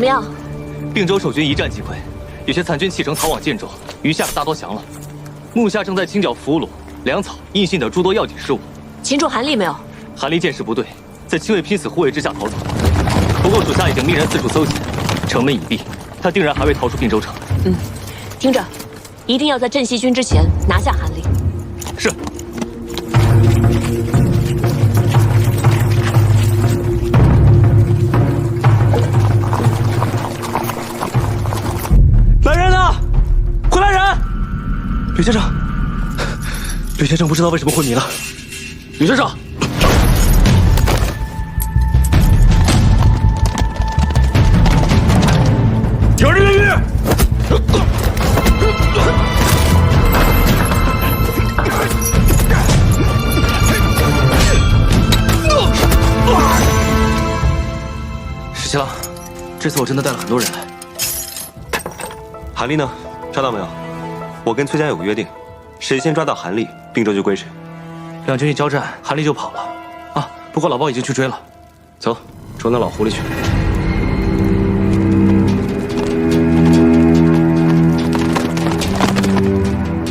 么样？并州守军一战即溃，有些残军弃城逃往建州，余下大多降了。目下正在清剿俘虏、粮草、印信等诸多要紧事务。擒住韩立没有？韩立见势不对，在亲卫拼死护卫之下逃走。不过属下已经命人四处搜检，城门已闭，他定然还未逃出并州城。听着，一定要在镇西军之前拿下韩立。是。来人啊！快来人！吕先生，吕先生不知道为什么昏迷了。吕先生。有人越狱！十七郎，这次我真的带了很多人来。韩立呢？抓到没有？我跟崔家有个约定，谁先抓到韩立，并州就归谁。两军一交战，韩立就跑了。啊，不过老包已经去追了。走，捉那老狐狸去。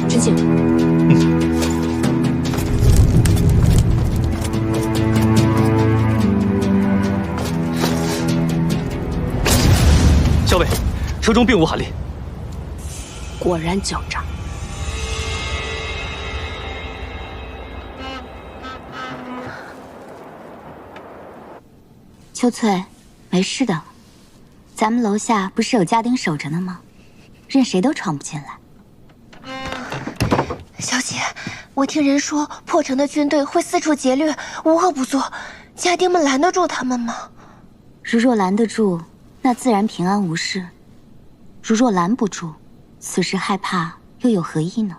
陈庆。校尉，车中并无韩立。果然狡诈。秋翠，没事的，咱们楼下不是有家丁守着呢吗？任谁都闯不进来。小姐，我听人说破城的军队会四处劫掠，无恶不作，家丁们拦得住他们吗？如若拦得住，那自然平安无事；如若拦不住，此时害怕又有何意呢？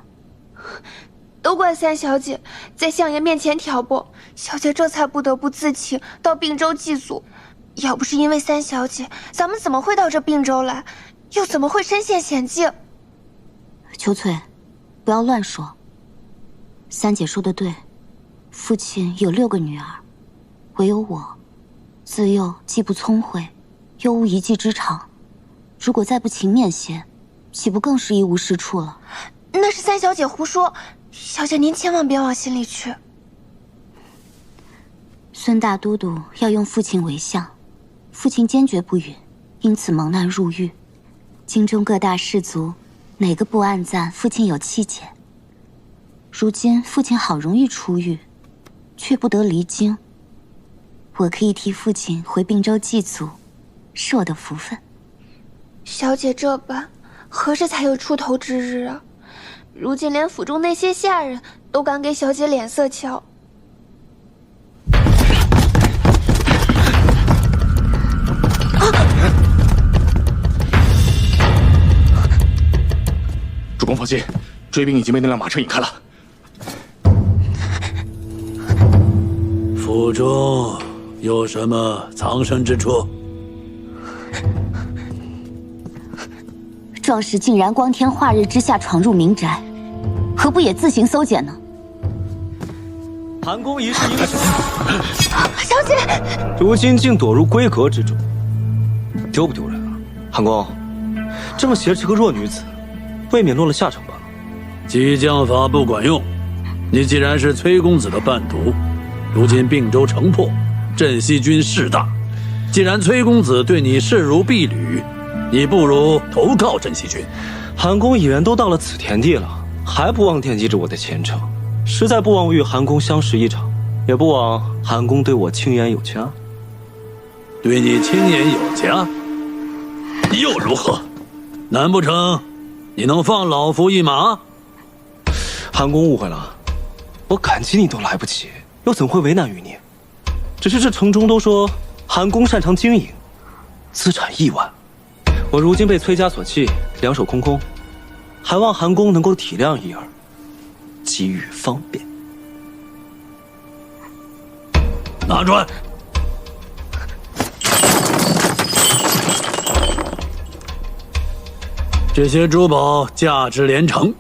都怪三小姐在相爷面前挑拨，小姐这才不得不自请到并州祭祖。要不是因为三小姐，咱们怎么会到这并州来？又怎么会身陷险境？秋翠，不要乱说。三姐说的对，父亲有6个女儿，唯有我，自幼既不聪慧，又无一技之长，如果再不勤勉些，岂不更是一无是处了？那是三小姐胡说，小姐您千万别往心里去。孙大都督要用父亲为相，父亲坚决不允，因此蒙难入狱。京中各大士族，哪个不暗赞父亲有气节？如今父亲好容易出狱，却不得离京。我可以替父亲回并州祭祖，是我的福分。小姐这般，何时才有出头之日啊？如今连府中那些下人都敢给小姐脸色瞧。主公放心，追兵已经被那辆马车引开了。府中有什么藏身之处？壮士竟然光天化日之下闯入民宅，何不也自行搜检呢？韩公一世英雄，小姐，如今竟躲入闺阁之中，丢不丢人啊？韩公，这么挟持个弱女子，未免落了下乘吧？激将法不管用。你既然是崔公子的伴读，如今并州城破，镇西军势大，既然崔公子对你视如婢女，你不如投靠镇西军。韩公已然都到了此田地了，还不忘惦记着我的前程，实在不枉与韩公相识一场，也不枉韩公对我青言有加。对你青言有加，又如何？难不成你能放老夫一马？韩公误会了，我感激你都来不及，又怎会为难于你？只是这城中都说韩公擅长经营，资产亿万，我如今被崔家所弃，两手空空，还望韩公能够体谅一二，给予方便。拿出来！这些珠宝价值连城，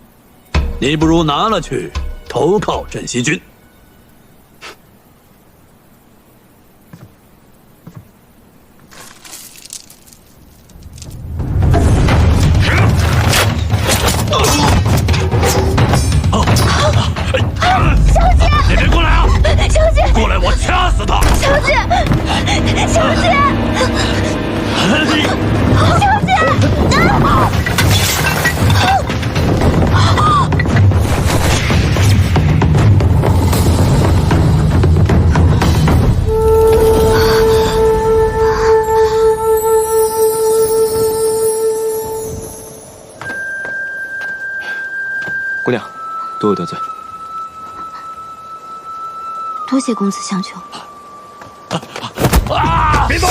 你不如拿了去投靠镇西军。姑娘，多有得罪。多谢公子相救。别动！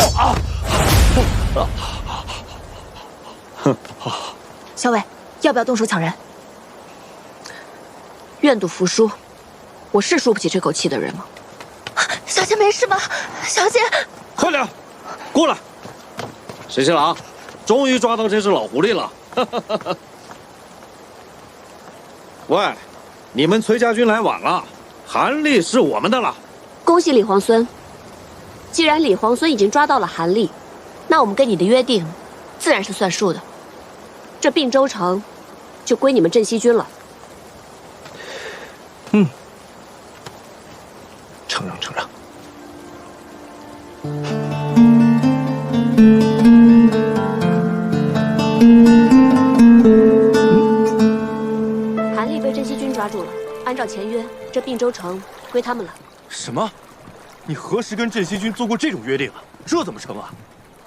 小伟，要不要动手抢人？愿赌服输，我是输不起这口气的人吗？小姐没事吧？小姐，快点，过来！沈新郎，终于抓到这只老狐狸了。喂，你们崔家军来晚了，韩立是我们的了。恭喜李皇孙。既然李皇孙已经抓到了韩立，那我们跟你的约定，自然是算数的。这并州城，就归你们镇西军了。承让，承让。韩立被镇西军抓住了，按照前约，这并州城归他们了。什么？你何时跟镇西军做过这种约定啊？这怎么成啊？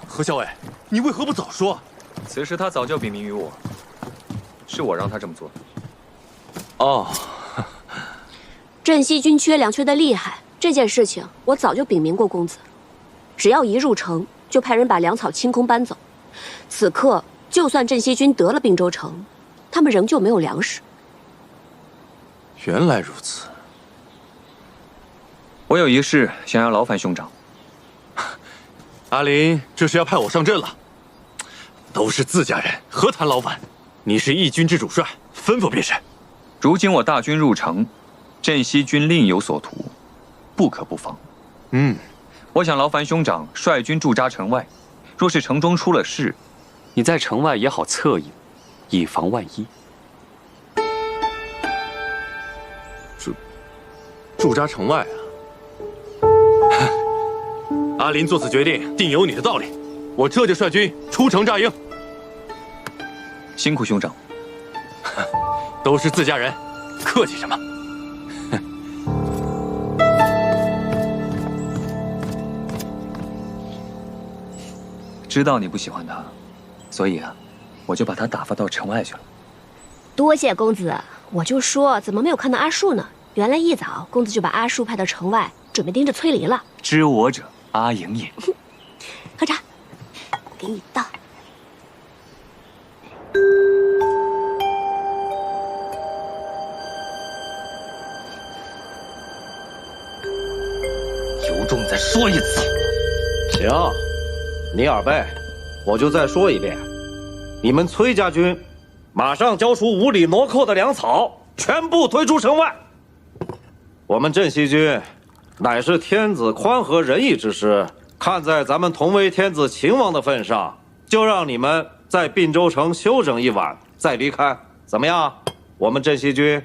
何校尉，你为何不早说？此事他早就禀明于我，是我让他这么做。哦，镇西军缺粮缺得厉害，这件事情我早就禀明过公子。只要一入城，就派人把粮草清空搬走。此刻，就算镇西军得了并州城，他们仍旧没有粮食。原来如此。我有一事想要劳烦兄长。阿林，这是要派我上阵了。都是自家人，何谈劳烦？你是义军之主帅，吩咐便是。如今我大军入城，镇西军另有所图，不可不防。我想劳烦兄长率军驻扎城外，若是城中出了事，你在城外也好策应，以防万一。驻扎城外啊！阿林做此决定，定有你的道理。我这就率军出城扎营。辛苦兄长。都是自家人，客气什么？知道你不喜欢他，所以啊，我就把他打发到城外去了。多谢公子，我就说怎么没有看到阿树呢？原来一早公子就把阿树派到城外，准备盯着崔离了。知我者，阿莹也。喝茶，给你倒。有种再说一次。行，你耳背，我就再说一遍，你们崔家军马上交出无理挪寇的粮草，全部推出城外。我们镇西军乃是天子宽和仁义之师，看在咱们同为天子秦王的份上，就让你们在并州城休整一晚，再离开，怎么样？我们镇西军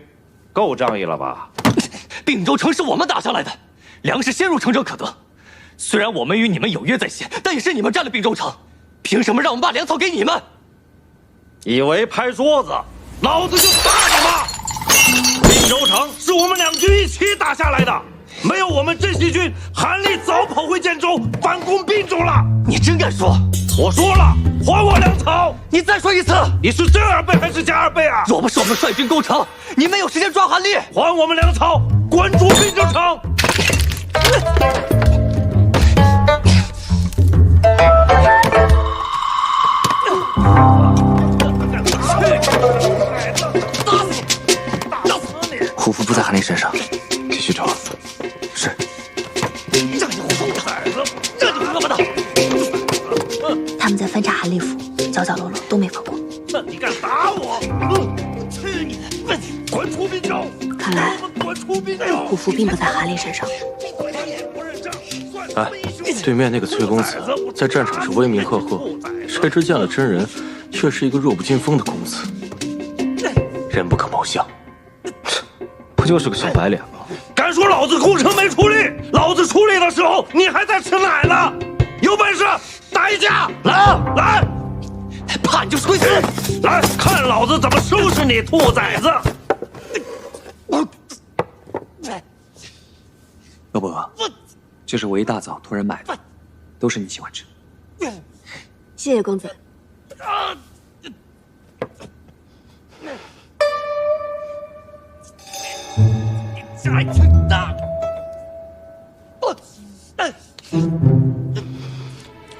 够仗义了吧？并州城是我们打下来的，粮食先入城者可得。虽然我们与你们有约在先，但也是你们占了并州城，凭什么让我们把粮草给你们？以为拍桌子，老子就打你们！并州城是我们两军一起打下来的，没有我们镇西军，韩立早跑回建州，反攻并州了。你真敢说？我说了，还我粮草！你再说一次！你是真二倍还是假二倍啊？若不是我们率军攻城，你没有时间抓韩立。还我们粮草，滚出并州城！虎符不在韩立身上，继续找。是。这你胡崽子，这你喝不到！他们在翻查韩立府，角角落落都没放过。你敢打我？去你的！滚出并州！看来滚出并州！虎符并不在韩立身上。哎，对面那个崔公子在战场是威名赫赫，谁知见了真人，却是一个弱不禁风的公子，人不可貌相。不就是个小白脸吗？敢说老子攻城没出力？老子出力的时候，你还在吃奶呢！有本事打一架！来，怕你就跪死！来看老子怎么收拾你，兔崽子！罗伯，这是我一大早突然买的，都是你喜欢吃。谢谢公子。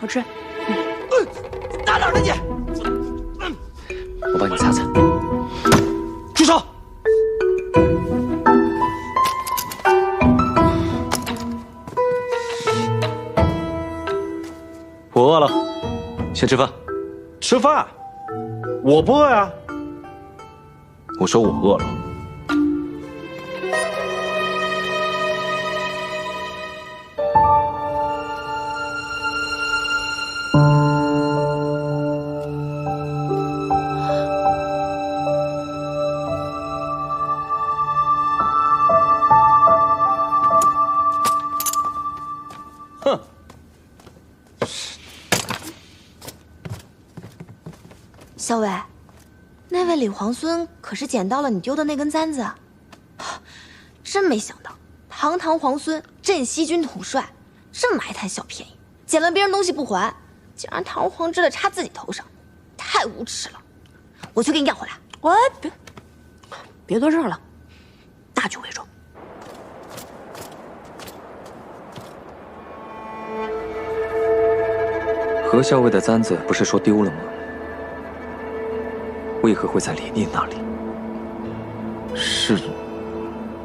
好吃。打哪儿呢你？我帮你擦擦。住手！我饿了，先吃饭。吃饭？我不饿呀。我说我饿了。哼！小伟，那位李皇孙可是捡到了你丢的那根簪子，真没想到，堂堂皇孙镇西军统帅，这么爱贪小便宜，捡了别人东西不还，竟然堂而皇之的插自己头上，太无耻了！我去给你要回来。喂，别多事了，大局为重。何校尉的簪子不是说丢了吗？为何会在李念那里？是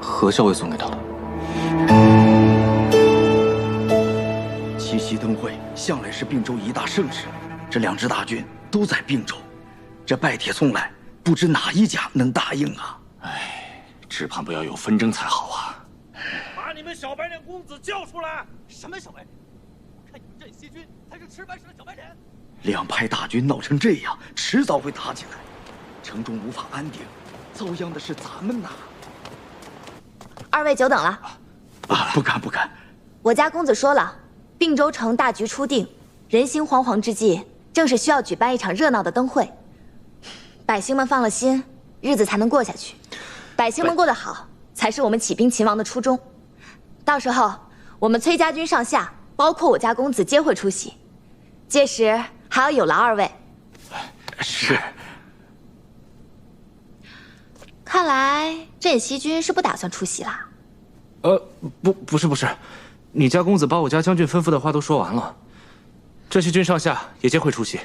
何校尉送给他的。七夕灯会向来是并州一大盛事，这2支大军都在并州，这拜帖送来，不知哪一家能答应啊？哎，只盼不要有纷争才好啊！把你们小白脸公子叫出来！什么小白脸？我看你们镇西军才是吃白食的小白脸。两派大军闹成这样，迟早会打起来，城中无法安定，遭殃的是咱们呐！二位久等了。啊，不敢不敢。我家公子说了，并州城大局初定，人心惶惶之际，正是需要举办一场热闹的灯会，百姓们放了心，日子才能过下去。百姓们过得好，才是我们起兵勤王的初衷。到时候，我们崔家军上下，包括我家公子，皆会出席。届时还要有劳二位。是。看来镇西军是不打算出席啦。不是，你家公子把我家将军吩咐的话都说完了，镇西军上下也皆会出席。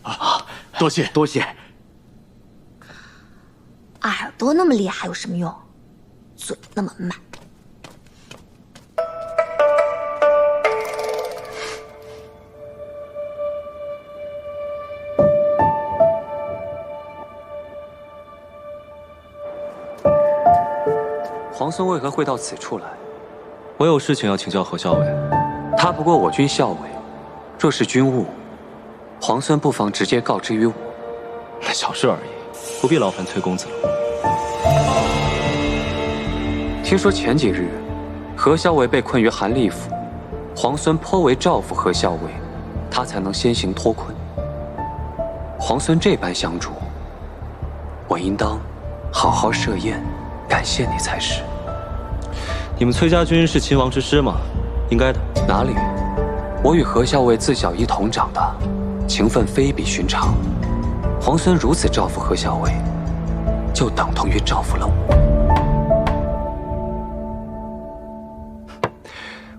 啊，多谢多谢。耳朵那么厉害有什么用？嘴那么慢。皇孙为何会到此处来？我有事情要请教何校尉。他不过我军校尉，若是军务，皇孙不妨直接告知于我。那小事而已，不必劳烦崔公子了。听说前几日，何校尉被困于韩立府，皇孙颇为照拂何校尉，他才能先行脱困。皇孙这般相助，我应当好好设宴，感谢你才是。你们崔家军是秦王之师吗？应该的。哪里？我与何校尉自小一同长大，情分非比寻常。皇孙如此照拂何校尉，就等同于照拂了我。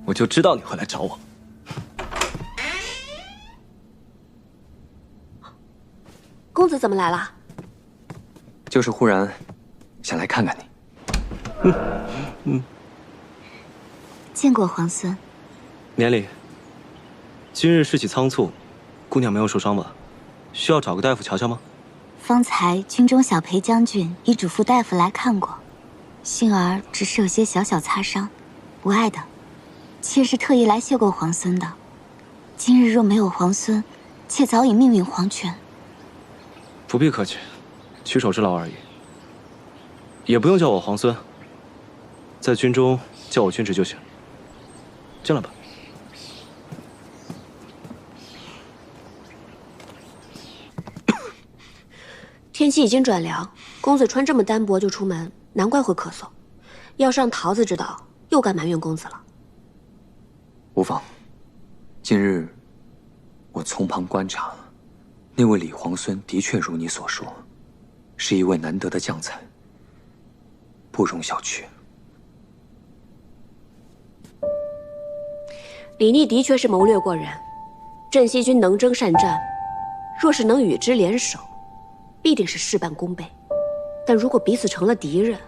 我就知道你会来找我。公子怎么来了？就是忽然想来看看你。见过皇孙。年里，今日事起仓促，姑娘没有受伤吧？需要找个大夫瞧瞧吗？方才军中小裴将军已嘱咐大夫来看过，幸儿只是有些小小擦伤，无碍的。妾是特意来谢过皇孙的。今日若没有皇孙，妾早已命运黄泉。不必客气，举手之劳而已。也不用叫我皇孙，在军中叫我军职就行。进来吧。天气已经转凉，公子穿这么单薄就出门，难怪会咳嗽。要是让桃子知道，又该埋怨公子了。无妨。近日，我从旁观察，那位李皇孙的确如你所说，是一位难得的将才，不容小觑。李逆的确是谋略过人，镇西军能征善战，若是能与之联手，必定是事半功倍。但如果彼此成了敌人，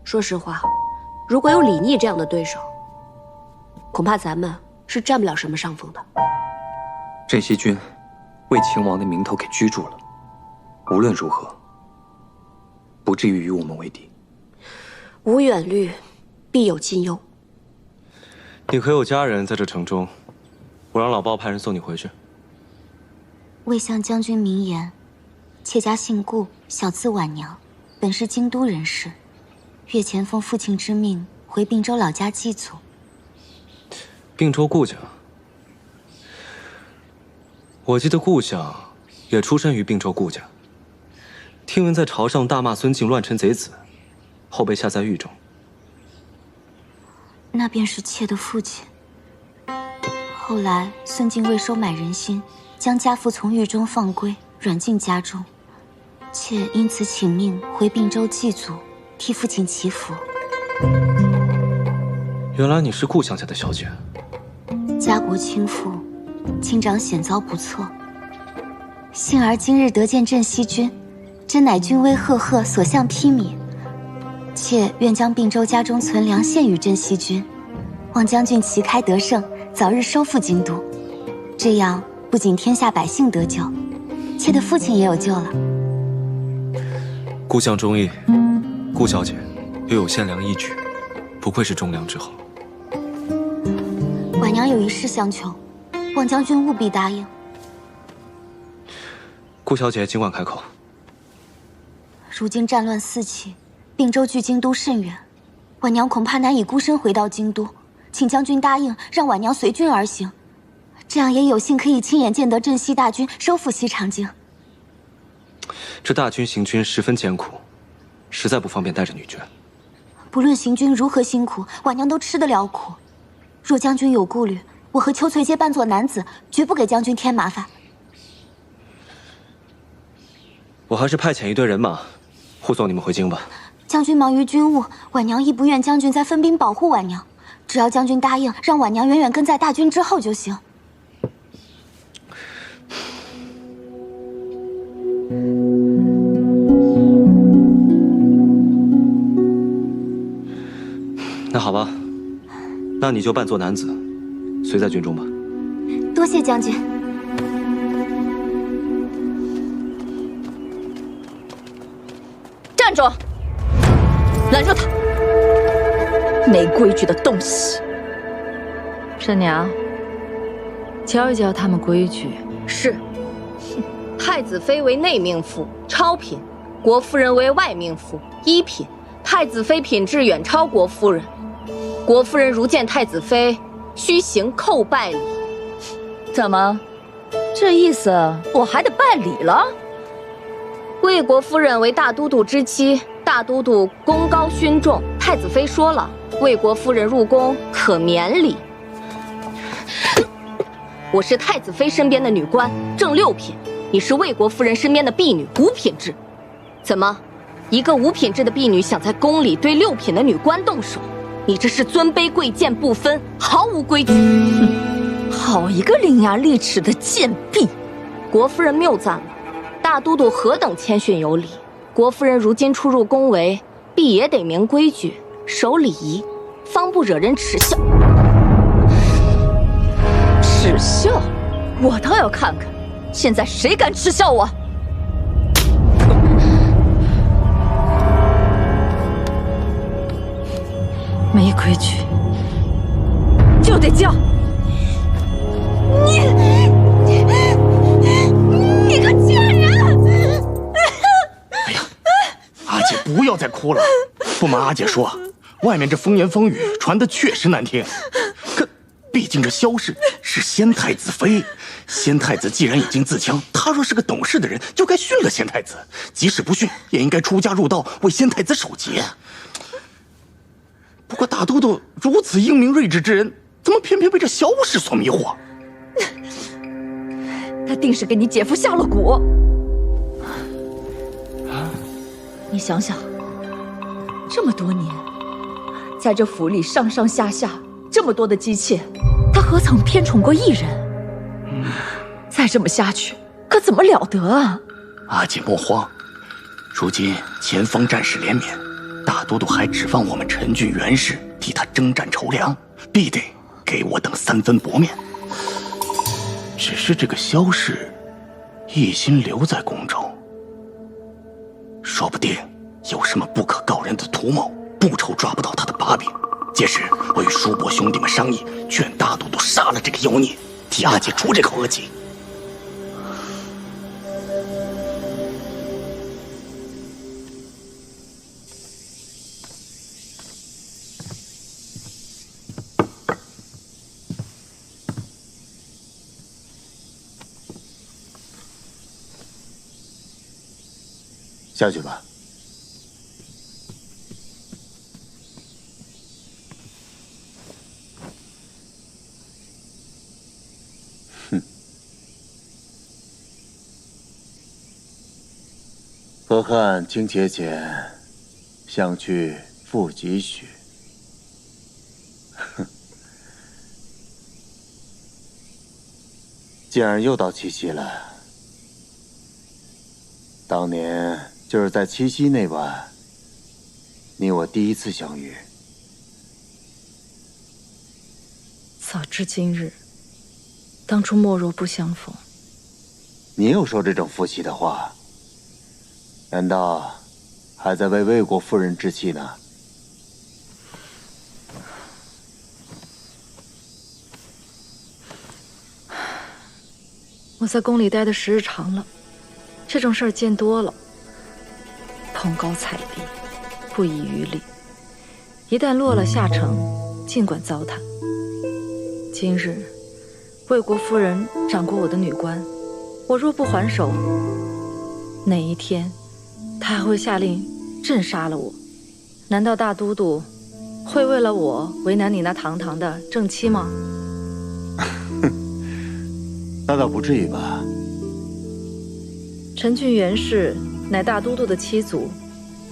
说实话，如果有李逆这样的对手，恐怕咱们是占不了什么上风的。镇西军为秦王的名头给居住了，无论如何，不至于与我们为敌。无远虑，必有近忧。你可有家人在这城中？我让老鲍派人送你回去。魏相将军明言，妾家姓顾，小字婉娘，本是京都人士，月前奉父亲之命回并州老家祭祖。并州顾家，我记得顾相也出身于并州顾家。听闻在朝上大骂孙敬乱臣贼子，后被下在狱中。那便是妾的父亲。后来孙敬为收买人心，将家父从狱中放归，软禁家中。妾因此请命回并州祭祖，替父亲祈福。原来你是顾相家的小姐。家国倾覆，亲长险遭不测。幸而今日得见镇西军，真乃军威赫赫，所向披靡。妾愿将并州家中存粮献与镇西军，望将军旗开得胜，早日收复京都。这样不仅天下百姓得救，妾的父亲也有救了。顾相忠义，顾小姐又有献粮义举，不愧是忠良之后。婉娘有一事相求，望将军务必答应。顾小姐尽管开口。如今战乱四起，并州距京都甚远，婉娘恐怕难以孤身回到京都，请将军答应让婉娘随军而行，这样也有幸可以亲眼见得镇西大军收复西长京。这大军行军十分艰苦，实在不方便带着女眷。不论行军如何辛苦，婉娘都吃得了苦。若将军有顾虑，我和秋翠皆扮作男子，绝不给将军添麻烦。我还是派遣一队人马护送你们回京吧。将军忙于军务，婉娘亦不愿将军再分兵保护婉娘，只要将军答应让婉娘远远跟在大军之后就行。那好吧，那你就扮作男子，随在军中吧。多谢将军。站住！拦住他！没规矩的东西！婶娘，教一教他们规矩。是。太子妃为内命妇，超品；国夫人为外命妇，一品。太子妃品质远超国夫人。国夫人如见太子妃，须行叩拜礼。怎么，这意思我还得拜礼了？魏国夫人为大都督之妻，大都督功高勋重，太子妃说了，魏国夫人入宫可免礼。我是太子妃身边的女官，正六品；你是魏国夫人身边的婢女，五品制。怎么，一个五品制的婢女想在宫里对六品的女官动手？你这是尊卑贵贱不分，毫无规矩。好一个伶牙俐齿的贱婢！国夫人谬赞了，大都督何等谦逊有礼。国夫人如今出入宫闱，必也得明规矩，守礼仪，方不惹人耻笑。耻笑？我倒要看看，现在谁敢耻笑我！没规矩就得叫！你个贱人！哎呀，阿姐不要再哭了。不瞒阿姐说，外面这风言风语传得确实难听。可毕竟这萧氏是先太子妃，先太子既然已经自强，他若是个懂事的人，就该训了先太子。即使不训，也应该出家入道，为先太子守节。不过大都督如此英明睿智之人，怎么偏偏被这小事所迷惑？他定是给你姐夫下了蛊。你想想，这么多年，在这府里上上下下这么多的姬妾，他何曾偏宠过一人？再这么下去，可怎么了得啊！阿姐莫慌，如今前方战事连绵，大都督还指望我们陈郡元氏替他征战筹粮，必得给我等3分薄面。只是这个萧氏一心留在宫中，说不定有什么不可告人的图谋，不愁抓不到他的把柄。届时我与叔伯兄弟们商议，劝大都督杀了这个妖孽，替阿姐出这口恶气。下去吧。哼，河汉清且浅，相去复几许。哼，既然又到七夕了，当年就是在七夕那晚，你我第一次相遇。早知今日，当初莫若不相逢。你又说这种负气的话，难道还在为魏国夫人置气呢？我在宫里待的时日长了，这种事儿见多了。捧高踩低，不遗余力，一旦落了下乘，尽管糟蹋。今日魏国夫人掌过我的女官，我若不还手，哪一天她还会下令镇杀了我？难道大都督会为了我为难你那堂堂的正妻吗？那倒不至于吧。陈郡元氏乃大都督的妻族，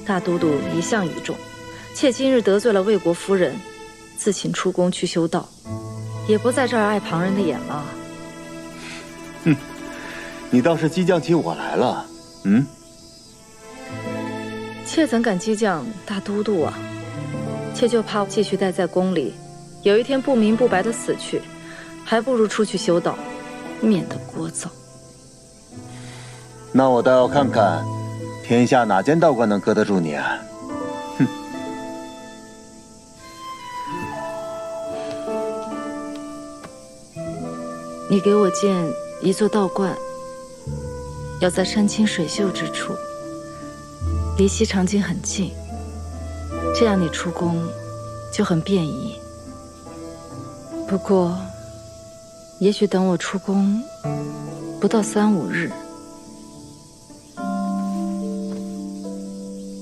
大都督一向倚重，妾今日得罪了魏国夫人，自请出宫去修道，也不在这儿碍旁人的眼了。哼，你倒是激将起我来了。嗯，妾怎敢激将大都督啊？妾就怕继续待在宫里，有一天不明不白的死去，还不如出去修道，免得聒噪。那我倒要看看，天下哪间道观能搁得住你啊！哼！你给我建一座道观，要在山清水秀之处，离西长京很近，这样你出宫就很便宜。不过，也许等我出宫不到3、5日，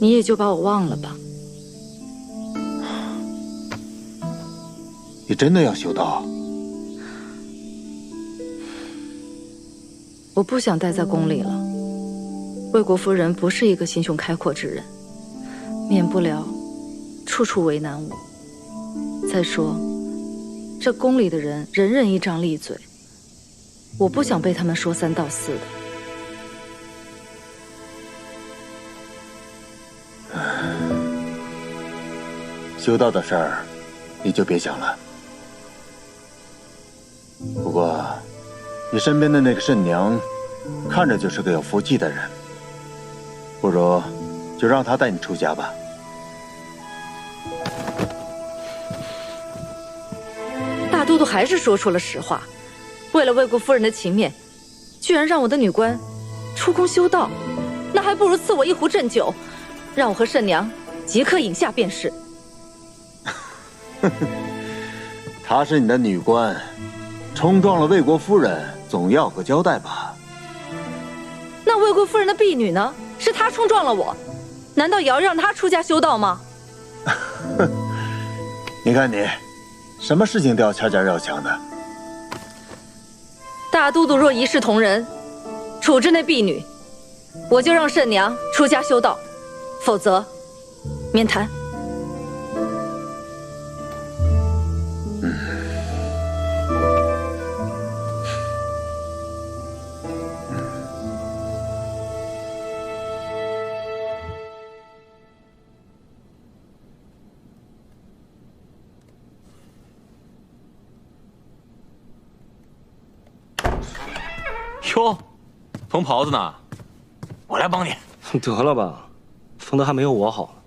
你也就把我忘了吧。你真的要修道？我不想待在宫里了。魏国夫人不是一个心胸开阔之人，免不了处处为难我。再说，这宫里的人人人一张利嘴，我不想被他们说3道4的。修道的事儿，你就别想了。不过，你身边的那个慎娘，看着就是个有福气的人，不如就让她带你出家吧。大都督还是说出了实话，为了魏国夫人的情面，居然让我的女官出宫修道，那还不如赐我一壶鸩酒，让我和慎娘即刻饮下便是。她是你的女官，冲撞了魏国夫人，总要个交代吧？那魏国夫人的婢女呢？是她冲撞了我，难道也要让她出家修道吗？你看你，什么事情都要掐架要强的。大都督若一视同仁，处置那婢女，我就让慎娘出家修道，否则免谈。哟，缝袍子呢，我来帮你。得了吧，缝的还没有我好呢。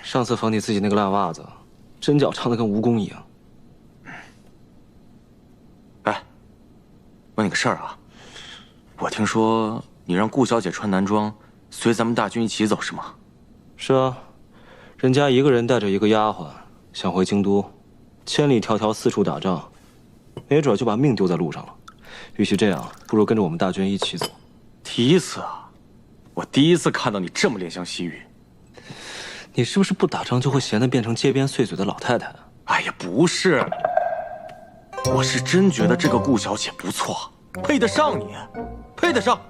上次缝你自己那个烂袜子，针脚长得跟蜈蚣一样。哎，问你个事儿啊，我听说你让顾小姐穿男装，随咱们大军一起走是吗？是啊，人家一个人带着一个丫鬟，想回京都，千里迢迢四处打仗，没准就把命丢在路上了。与其这样，不如跟着我们大军一起走。第一次啊，我第一次看到你这么怜香惜玉。你是不是不打仗就会闲得变成街边碎嘴的老太太？哎呀，不是，我是真觉得这个顾小姐不错，配得上你，配得上。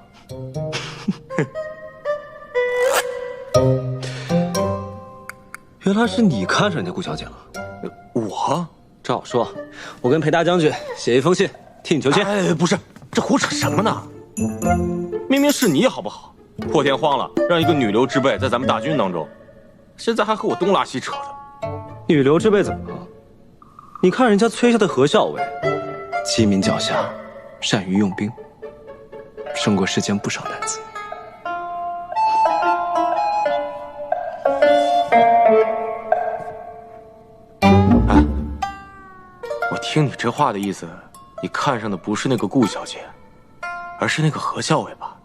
原来是你看上人家顾小姐了。我？照说，我跟裴大将军写一封信，替你求签。哎，不是，这胡扯什么呢？明明是你好不好？破天荒了，让一个女流之辈在咱们大军当中，现在还和我东拉西扯的。女流之辈怎么了？你看人家崔家的何校尉，机敏狡黠，善于用兵，胜过世间不少男子。哎，我听你这话的意思，你看上的不是那个顾小姐，而是那个何校尉吧？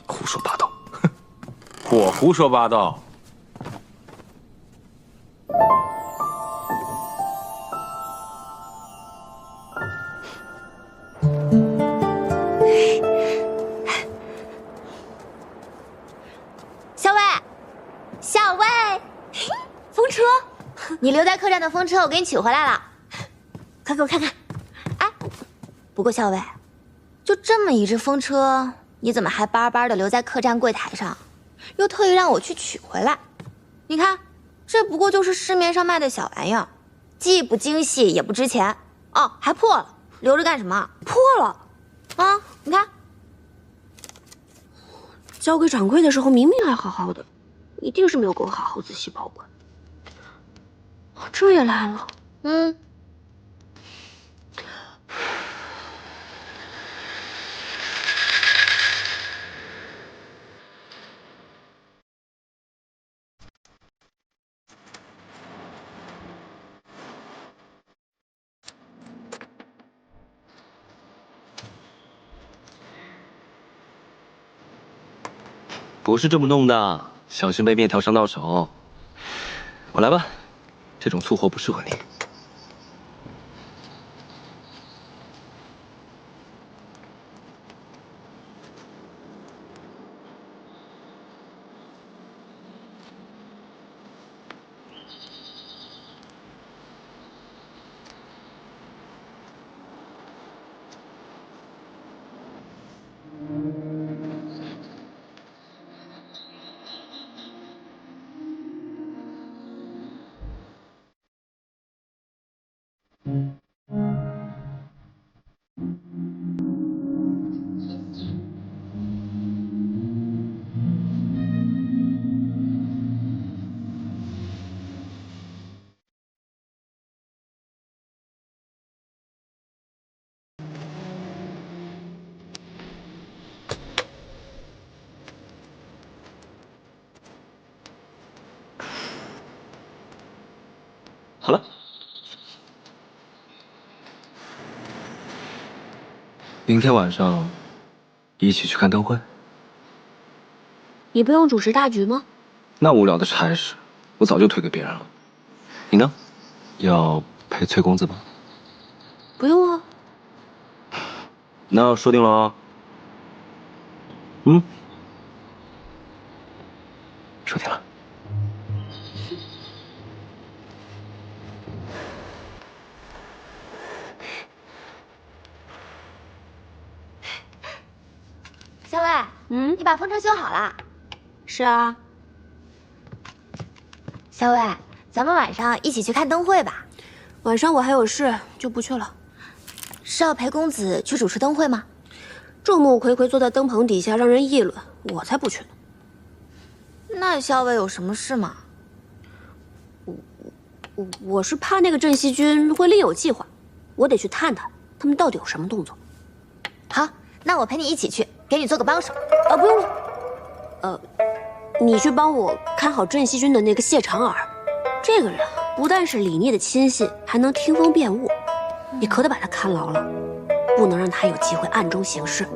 胡说八道！哼，我胡说八道。校尉，校尉，风车，你留在客栈的风车我给你取回来了，快给我看看。哎，不过校尉，就这么一只风车，你怎么还巴巴的留在客栈柜台上，又特意让我去取回来？你看，这不过就是市面上卖的小玩意儿，既不精细也不值钱。哦，还破了，留着干什么？破了啊！你看，交给掌柜的时候明明还好好的，一定是没有给我好好仔细保管。这也来了，不是这么弄的，小心被面条伤到手。我来吧，这种粗活不适合你。好了，明天晚上一起去看灯会。你不用主持大局吗？那无聊的差事，我早就推给别人了。你呢？要陪崔公子吗？不用啊，那说定了啊。嗯，说定了。小伟，你把风车修好了？是啊。小伟，咱们晚上一起去看灯会吧。晚上我还有事，就不去了。是要陪公子去主持灯会吗？众目睽睽坐在灯棚底下，让人议论，我才不去呢。那小伟有什么事吗？我是怕那个镇西军会另有计划，我得去探探他们到底有什么动作。好，那我陪你一起去，给你做个帮手。不用了。你去帮我看好镇西军的那个谢长耳，这个人不但是李逆的亲信，还能听风辨物，你可得把他看牢了，不能让他有机会暗中行事。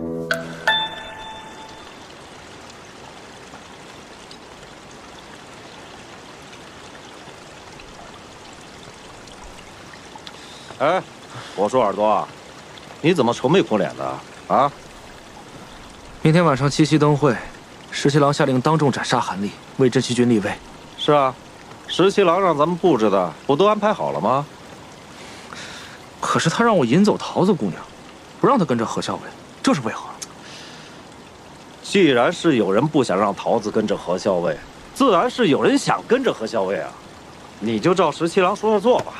哎，我说耳朵啊，你怎么愁眉苦脸的啊？明天晚上七夕灯会，石七郎下令当众斩杀韩立，为镇西军立位。是啊，石七郎让咱们布置的不都安排好了吗？可是他让我引走桃子姑娘，不让她跟着何校尉，这是为何？既然是有人不想让桃子跟着何校尉，自然是有人想跟着何校尉啊。你就照石七郎说的做吧。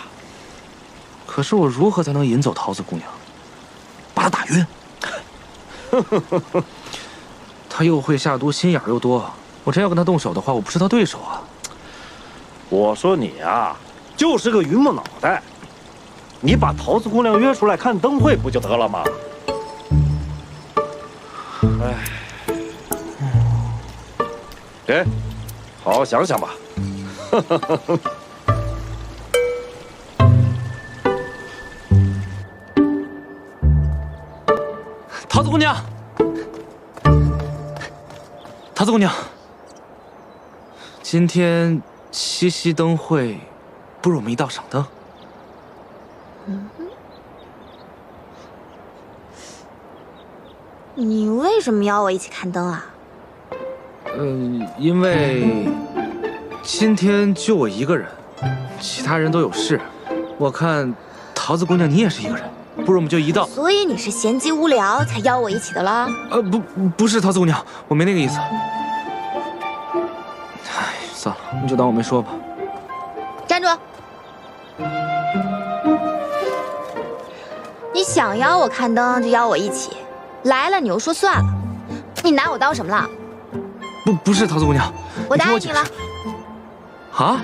可是我如何才能引走桃子姑娘，把她打晕？她又会下毒，心眼又多，我真要跟她动手的话，我不是她对手啊。我说你啊，就是个榆木脑袋，你把桃子姑娘约出来看灯会不就得了吗？哎，给，好好想想吧。桃子姑娘，桃子姑娘，今天七夕灯会，不如我们一道赏灯。你为什么邀我一起看灯啊？因为今天就我一个人，其他人都有事。我看桃子姑娘你也是一个人，不如我们就一道。所以你是闲极无聊才邀我一起的啦？不是桃子姑娘，我没那个意思。哎，算了，你就当我没说吧。站住！你想邀我看灯就邀我一起，来了你又说算了，你拿我当什么了？不是桃子姑娘，我答应你了。啊？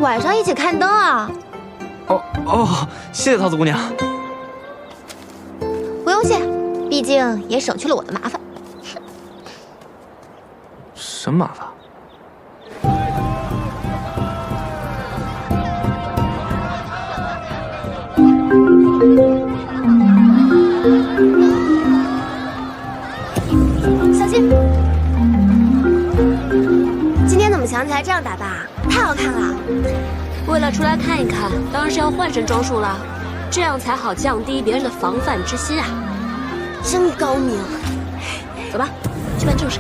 晚上一起看灯啊？哦，谢谢桃子姑娘。不用谢，毕竟也省去了我的麻烦。什么麻烦？小心！今天怎么想起来这样打扮啊？太好看了！为了出来看一看，当然是要换身装束了，这样才好降低别人的防范之心啊！真高明。走吧，去办正事。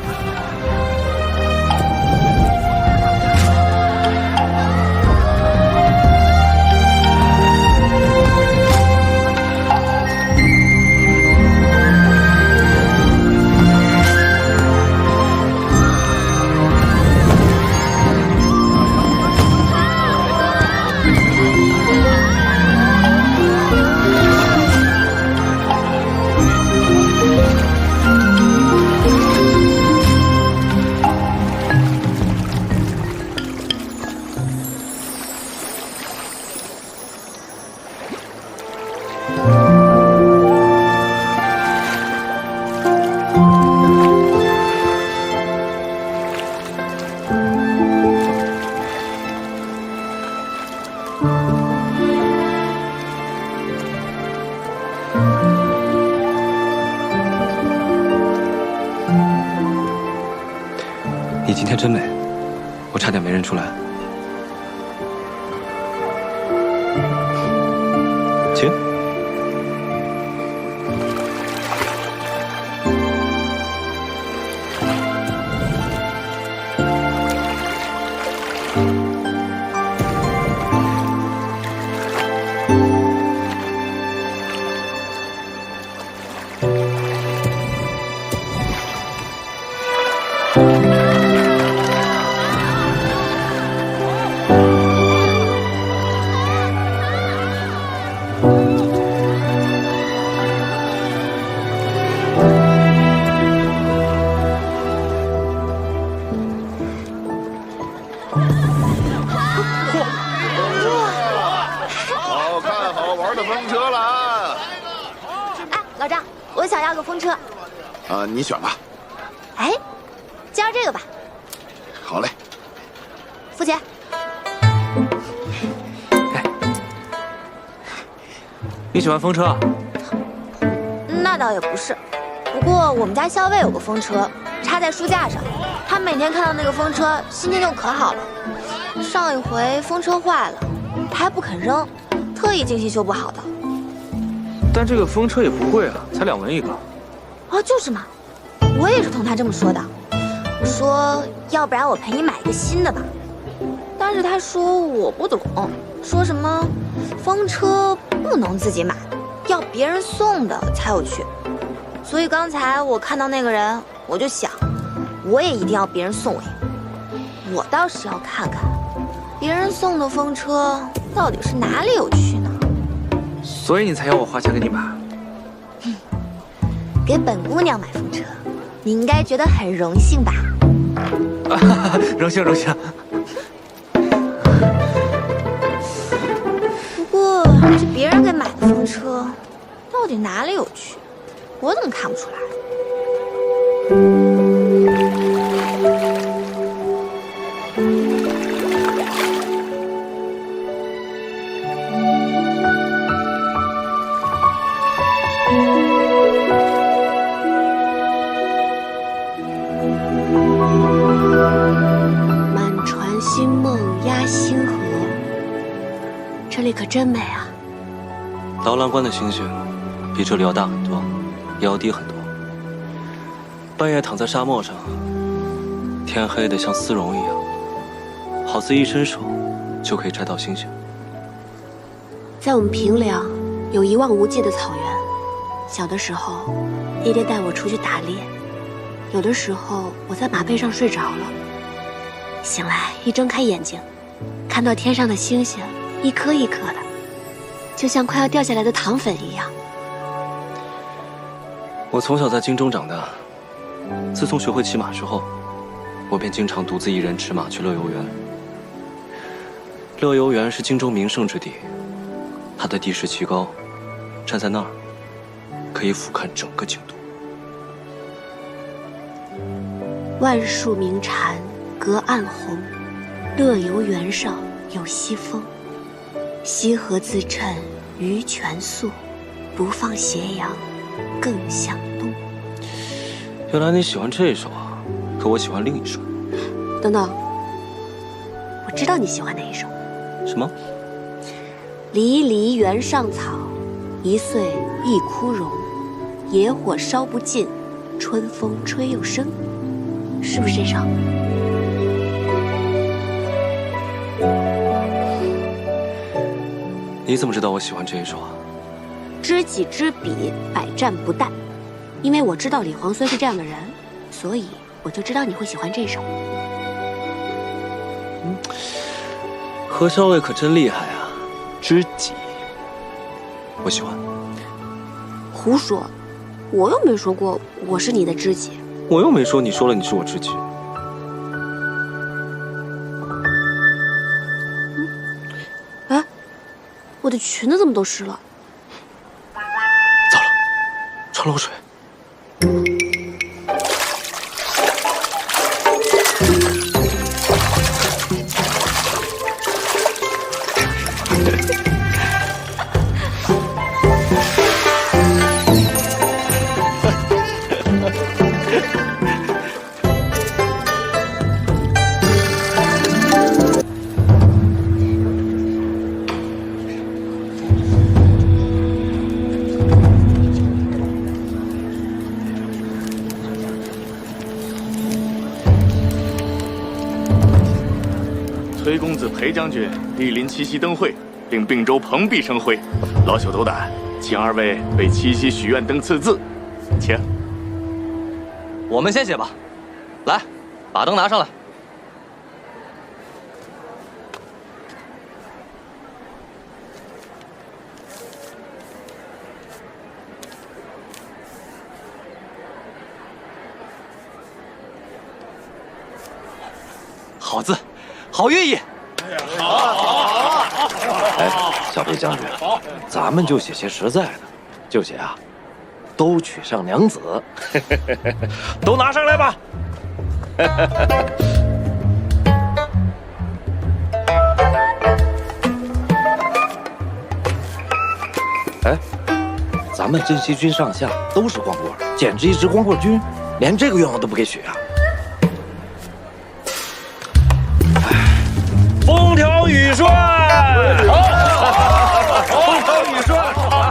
你今天真美，我差点没认出来。请。我想要个风车。你选吧。哎，就要这个吧。好嘞。付钱。你喜欢风车啊？那倒也不是，不过我们家校尉有个风车，插在书架上，他每天看到那个风车，心情就可好了。上一回风车坏了，他还不肯扔，特意精心修补好的。但这个风车也不贵啊，才2文一个。啊，就是嘛，我也是同他这么说的。我说，要不然我陪你买一个新的吧。但是他说我不懂，说什么风车不能自己买，要别人送的才有趣。所以刚才我看到那个人，我就想，我也一定要别人送我一个。我倒是要看看，别人送的风车到底是哪里有趣呢？所以你才要我花钱给你买？给本姑娘买风车，你应该觉得很荣幸吧？荣幸荣幸。不过这别人给买的风车，到底哪里有趣？我怎么看不出来？满船星梦压星河，这里可真美啊！刀郎关的星星比这里要大很多，也要低很多。半夜躺在沙漠上，天黑得像丝绒一样，好似一伸手就可以摘到星星。在我们平凉有一望无际的草原，小的时候，爹爹带我出去打猎，有的时候我在马背上睡着了，醒来一睁开眼睛，看到天上的星星一颗一颗的，就像快要掉下来的糖粉一样。我从小在京中长大，自从学会骑马之后，我便经常独自一人驰马去乐游原。乐游原是京中名胜之地，它的地势奇高，站在那儿可以俯瞰整个京都。万树鸣蝉，隔岸红，乐游原上有西风。西河自衬鱼泉素，不放斜阳，更向东。原来你喜欢这首啊，可我喜欢另一首。等等，我知道你喜欢哪一首。什么？离离原上草，一岁一枯荣。野火烧不尽，春风吹又生。是不是这首？你怎么知道我喜欢这一首啊？知己知彼，百战不殆。因为我知道李皇孙是这样的人，所以我就知道你会喜欢这首。何校尉可真厉害啊！知己，我喜欢。胡说，我又没说过我是你的知己。我又没说你说了你是我知己。哎，我的裙子怎么都湿了？糟了，穿漏水。崔公子、裴将军莅临七夕灯会，令并州蓬荜生辉。老朽斗胆，请二位为七夕许愿灯赐字，请。我们先写吧，来，把灯拿上来。好字，好寓意。哎，小裴将军，咱们就写些实在的，就写啊，都娶上娘子，都拿上来吧。哎，咱们镇西军上下都是光棍，简直一支光棍军，连这个愿望都不给许啊！风调雨顺，风调雨顺，好。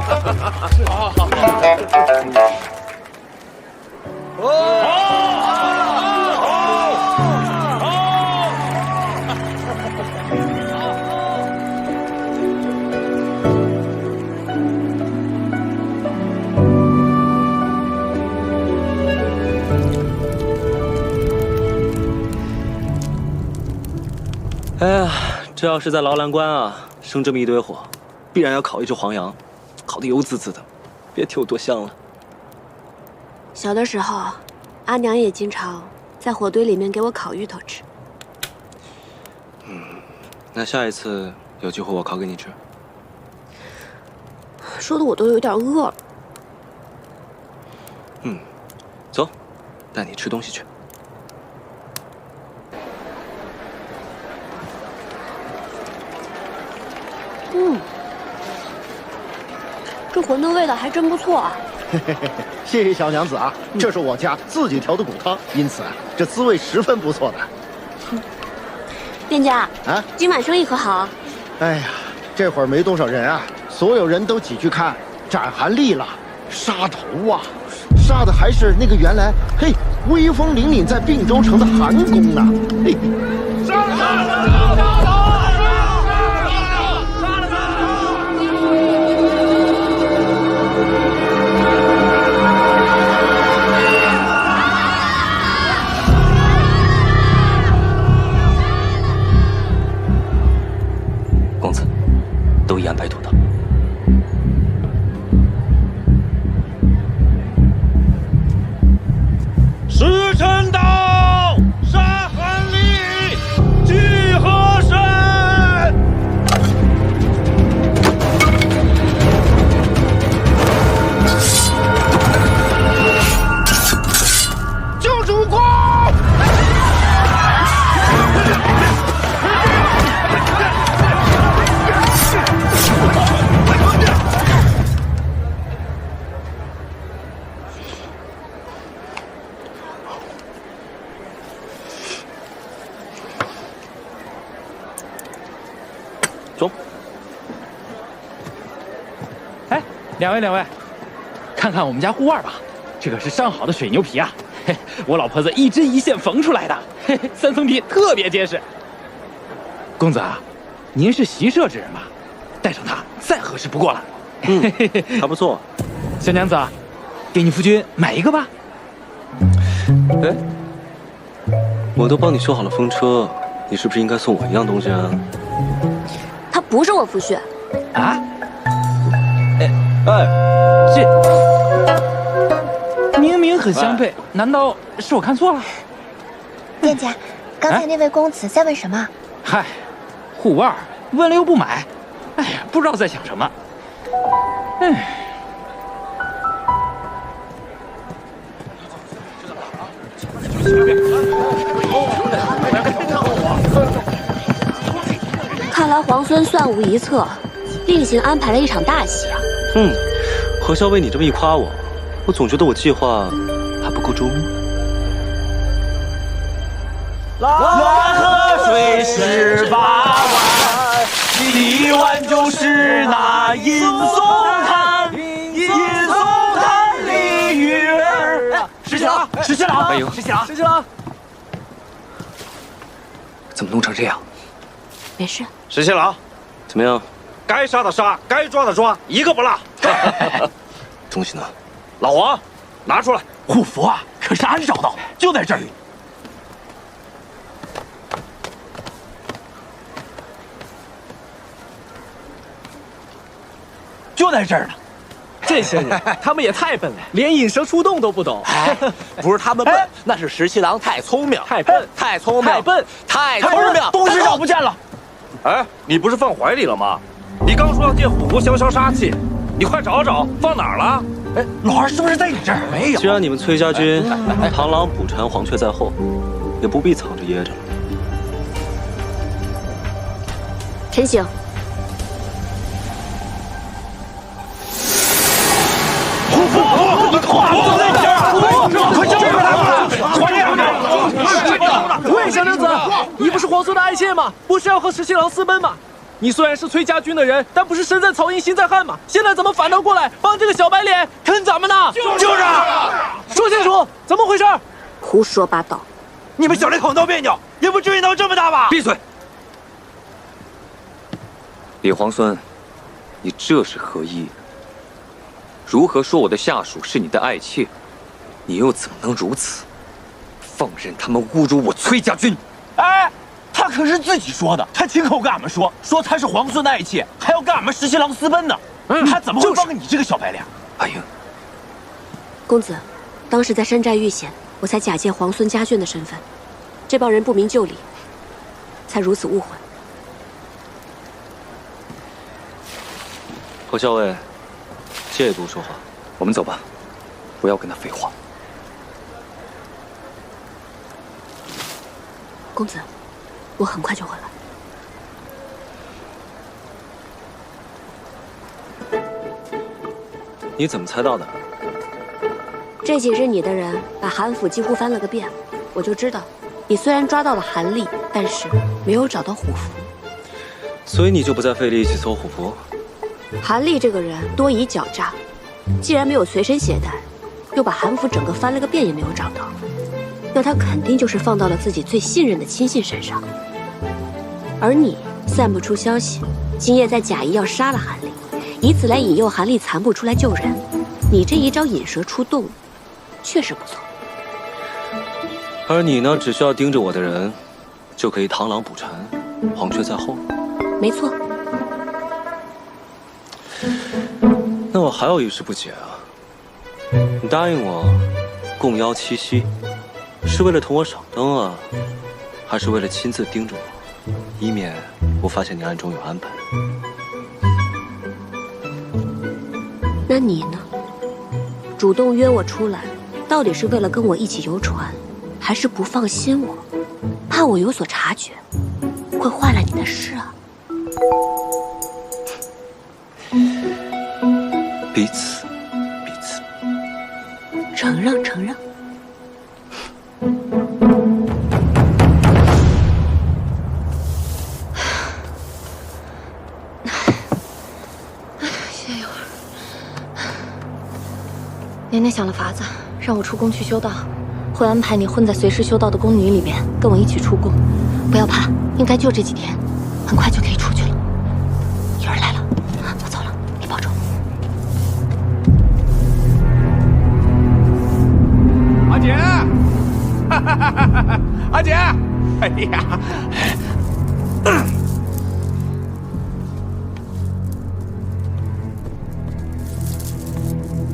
哎呀，这要是在劳兰关啊，生这么一堆火，必然要烤一只黄羊，烤得油滋滋的，别提有多香了。小的时候，阿娘也经常在火堆里面给我烤芋头吃。那下一次有机会我烤给你吃。说的我都有点饿了。走，带你吃东西去。这馄饨味道还真不错啊！谢谢小娘子啊，这是我家自己调的骨汤，因此这滋味十分不错的。店家啊，今晚生意可好？哎呀，这会儿没多少人啊，所有人都挤去看斩韩立了，杀头啊，杀的还是那个原来威风凛凛在并州城的韩公呢。嘿，公子，都已安排妥当。时辰到，杀韩立，聚河神。救主公！走。哎，两位，看看我们家护腕吧，这可是上好的水牛皮啊！嘿，我老婆子一针一线缝出来的，嘿嘿，3层皮特别结实。公子啊，您是习射之人吧？带上它再合适不过了。还不错。小娘子，给你夫君买一个吧。哎，我都帮你修好了风车，你是不是应该送我一样东西啊？他不是我夫婿。啊？这明明很相配，难道是我看错了？店家，刚才那位公子在问什么？嗨，护腕问了又不买，哎呀，不知道在想什么。哎。看来皇孙算无一策，另行安排了一场大戏啊。何少为你这么一夸我，我总觉得我计划还不够周密。蓝河水18弯，1弯就是那银松滩，银松滩里鱼儿。石七郎，石七郎，石七郎，石七郎，怎么弄成这样？没事。石七郎，怎么样？该杀的杀，该抓的抓，一个不落。东西呢？老黄，拿出来。护符啊，可是俺找到，就在这里。就在这儿呢。这些人，他们也太笨了，连引蛇出洞都不懂。不是他们笨，那是石七郎太聪明，太笨，太聪明，太笨，太聪明。东西找不见了。哎，你不是放怀里了吗？你刚说要借虎符消消杀气，你快找找，放哪儿了？哎，老二是不是在你这儿？没有。既然你们崔家军螳螂捕蝉，黄雀在后，也不必藏着掖着了。陈醒。你快喂，小娘子，你不是皇孙的爱妾吗？不是要和十七郎私奔吗？你虽然是崔家军的人，但不是身在曹营心在汉吗？现在怎么反倒过来帮这个小白脸坑咱们呢？就是说清楚，怎么回事？胡说八道！你们小两口闹别扭，也不至于闹这么大吧？闭嘴！李皇孙，你这是何意？如何说我的下属是你的爱妾？你又怎么能如此？放任他们侮辱我崔家军？哎，他可是自己说的，他亲口跟俺们说他是皇孙的爱妾，还要跟俺们十七郎私奔呢。他怎么会帮你这个小白脸？阿英，公子，当时在山寨遇险，我才假借皇孙家眷的身份，这帮人不明就里，才如此误会。侯校尉，借度说话。我们走吧，不要跟他废话。公子，我很快就回来。你怎么猜到的？这几日你的人把韩府几乎翻了个遍，我就知道，你虽然抓到了韩立，但是没有找到虎符。所以你就不再费力气搜虎符？韩立这个人多疑狡诈，既然没有随身携带，又把韩府整个翻了个遍也没有找到，那他肯定就是放到了自己最信任的亲信身上。而你散布出消息，今夜在假意要杀了韩立，以此来引诱韩立残部出来救人。你这一招引蛇出洞，确实不错。而你呢，只需要盯着我的人，就可以螳螂捕蝉，黄雀在后。没错。那我还有一事不解啊，你答应我共邀七夕，是为了同我赏灯啊，还是为了亲自盯着我，以免我发现你暗中有安排？那你呢？主动约我出来，到底是为了跟我一起游船，还是不放心我，怕我有所察觉，会坏了你的事啊？彼此，彼此。承让，承让。歇一会儿。娘娘想了法子，让我出宫去修道，会安排你混在随时修道的宫女里面，跟我一起出宫。不要怕，应该就这几天，很快就可以出去了。有人来了，我走了，你保重。阿姐，阿姐，哎呀，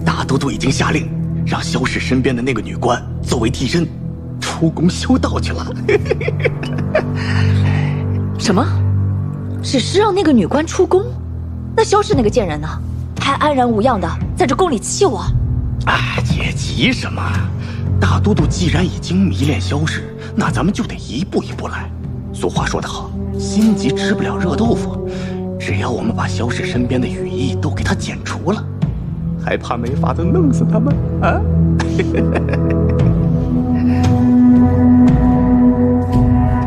大都督已经下令，让萧氏身边的那个女官作为替身，出宫修道去了。什么？只是让那个女官出宫？那萧氏那个贱人呢？还安然无恙的在这宫里气我？阿姐急什么？大都督既然已经迷恋萧氏，那咱们就得一步一步来。俗话说得好，心急吃不了热豆腐。只要我们把萧氏身边的羽翼都给他剪除了，还怕没法子弄死他们啊？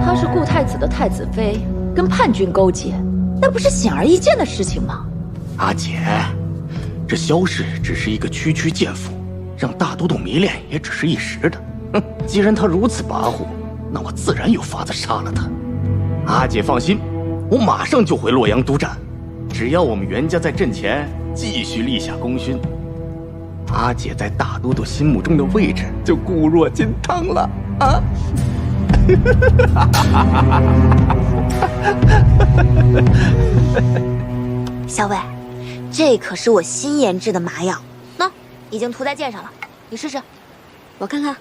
她是顾太子的太子妃，跟叛军勾结，那不是显而易见的事情吗？阿姐，这萧氏只是一个区区贱妇，让大都督迷恋也只是一时的。哼，既然他如此跋扈，那我自然有法子杀了他。阿姐放心，我马上就回洛阳督战。只要我们袁家在阵前继续立下功勋，阿姐在大都督心目中的位置就固若金汤了啊！小伟，这可是我新研制的麻药，喏，已经涂在剑上了，你试试。我看看。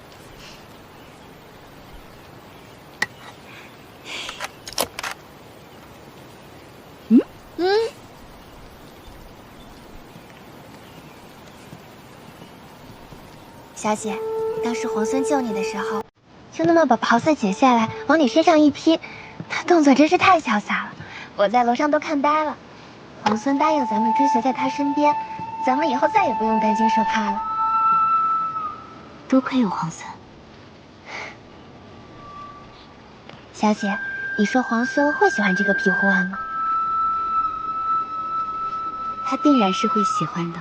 小姐，当时皇孙救你的时候，就那么把袍子解下来往你身上一披，他动作真是太潇洒了，我在楼上都看呆了。皇孙答应咱们追随在他身边，咱们以后再也不用担惊受怕了。多亏有皇孙。小姐，你说皇孙会喜欢这个皮护腕吗？他定然是会喜欢的。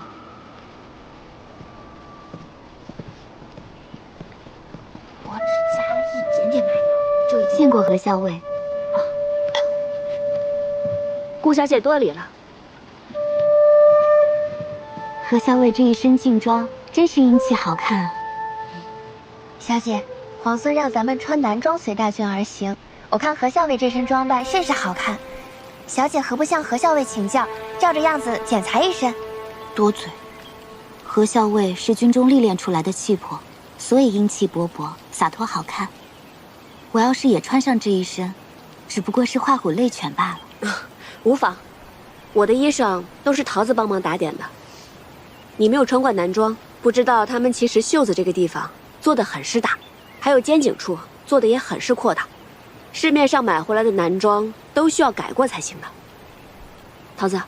我只加了一点点麻油，就已经见过何校尉。顾小姐多礼了。何校尉这一身劲装，真是英气好看啊。小姐，皇孙让咱们穿男装随大军而行，我看何校尉这身装扮甚是好看。小姐何不向何校尉请教，照着样子剪裁一身？多嘴。何校尉是军中历练出来的气魄，所以英气勃勃，洒脱好看。我要是也穿上这一身，只不过是画虎类犬罢了。无妨，我的衣裳都是桃子帮忙打点的。你没有穿过男装，不知道他们其实袖子这个地方做得很是大，还有肩颈处做的也很是阔大。市面上买回来的男装都需要改过才行的。桃子，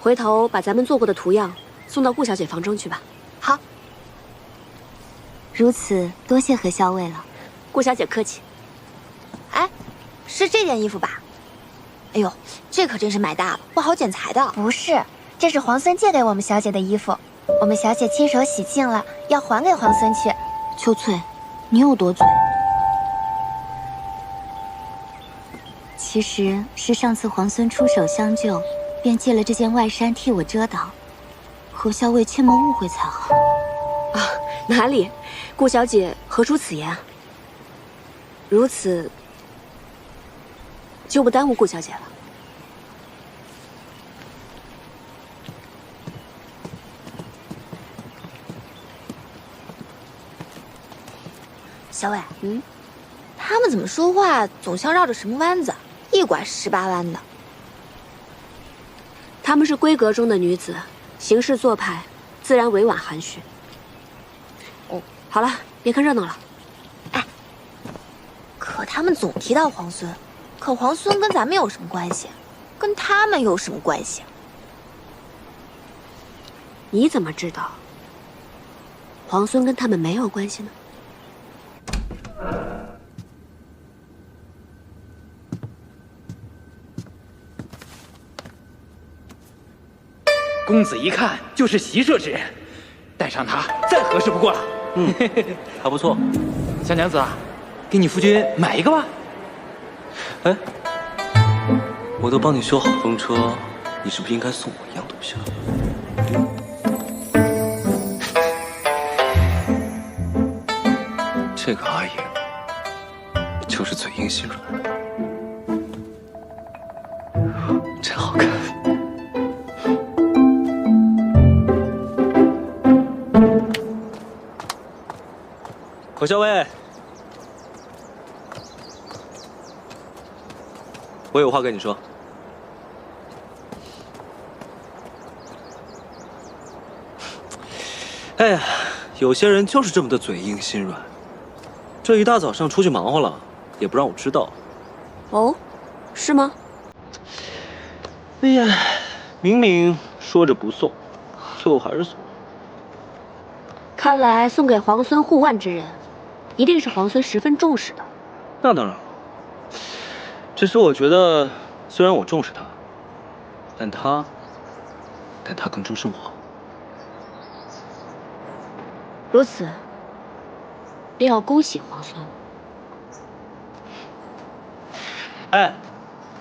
回头把咱们做过的图样送到顾小姐房中去吧。好。如此，多谢何校尉了。顾小姐客气。哎，是这件衣服吧？哎呦，这可真是买大了，不好剪裁的。不是，这是皇孙借给我们小姐的衣服，我们小姐亲手洗净了，要还给皇孙去。秋翠，你有多嘴？其实是上次皇孙出手相救，便借了这件外衫替我遮挡。何校尉切莫误会才好。啊，哪里？顾小姐何出此言？如此，就不耽误顾小姐了。小伟，他们怎么说话总像绕着什么弯子，一拐18弯的。她们是闺阁中的女子，行事做派自然委婉含蓄。哦，好了，别看热闹了。哎，可他们总提到皇孙，可皇孙跟咱们有什么关系？跟他们有什么关系？你怎么知道皇孙跟他们没有关系呢？公子一看就是习射之人，带上他再合适不过了。还不错。小娘子，给你夫君买一个吧。哎，我都帮你修好风车，你是不是应该送我一样东西了？这个阿爷就是嘴硬心软，真好看。何校尉，我有话跟你说。哎呀，有些人就是这么的嘴硬心软。这一大早上出去忙活了，也不让我知道。哦，是吗？哎呀，明明说着不送，最后还是送。看来送给皇孙护腕之人，一定是皇孙十分重视的。那当然了。只是我觉得，虽然我重视他，但他更重视我。如此，便要恭喜皇孙。哎，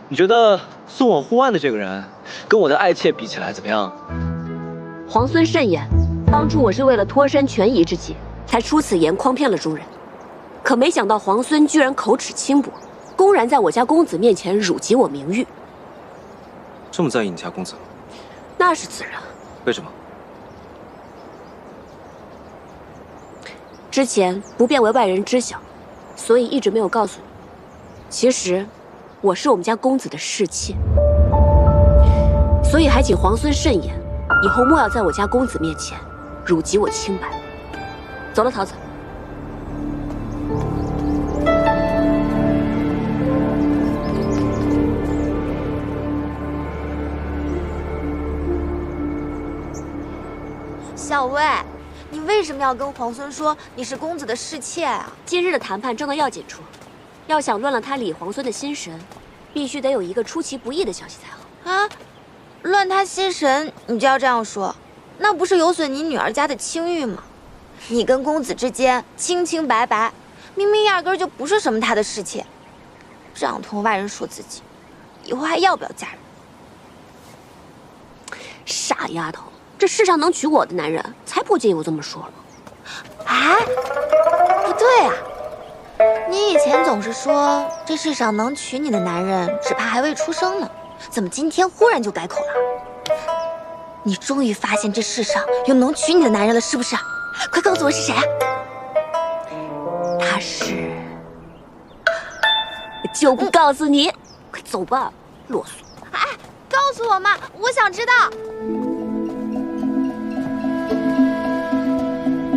你觉得送我护腕的这个人，跟我的爱妾比起来怎么样？皇孙慎言，当初我是为了脱身权宜之计，才出此言诓骗了诸人。可没想到皇孙居然口齿轻薄，公然在我家公子面前辱及我名誉。这么在意你家公子？那是自然。为什么？之前不便为外人知晓，所以一直没有告诉你。其实，我是我们家公子的侍妾，所以还请皇孙慎言，以后莫要在我家公子面前辱及我清白。走了，桃子。小薇，你为什么要跟皇孙说你是公子的侍妾啊？今日的谈判正到要紧处，要想乱了他李皇孙的心神，必须得有一个出其不意的消息才好。啊，乱他心神，你就要这样说，那不是有损你女儿家的清誉吗？你跟公子之间清清白白，明明压根就不是什么他的侍妾，这样同外人说自己，以后还要不要嫁人？傻丫头。这世上能娶我的男人，才不介意我这么说了。哎，不对啊，你以前总是说这世上能娶你的男人，只怕还未出生呢，怎么今天忽然就改口了？你终于发现这世上有能娶你的男人了，是不是？快告诉我是谁啊？他是……就不告诉你，快走吧，啰嗦。哎，告诉我嘛，我想知道。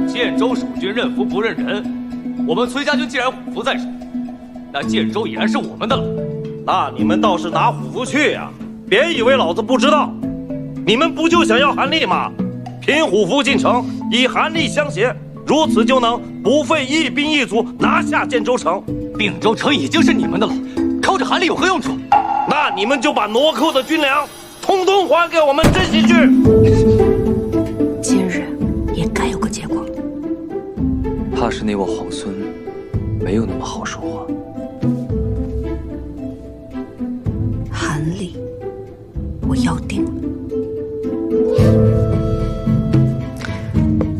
建州守军认服不认人，我们崔家军既然虎符在手，那建州已然是我们的了。那你们倒是拿虎符去呀！别以为老子不知道，你们不就想要韩立吗？凭虎符进城，以韩立相携，如此就能不费一兵一卒拿下建州城。并州城已经是你们的了，靠着韩立有何用处？那你们就把挪扣的军粮，通通还给我们镇西军。今日也该有个结果。怕是你我皇孙没有那么好说话。韩立，我要定了。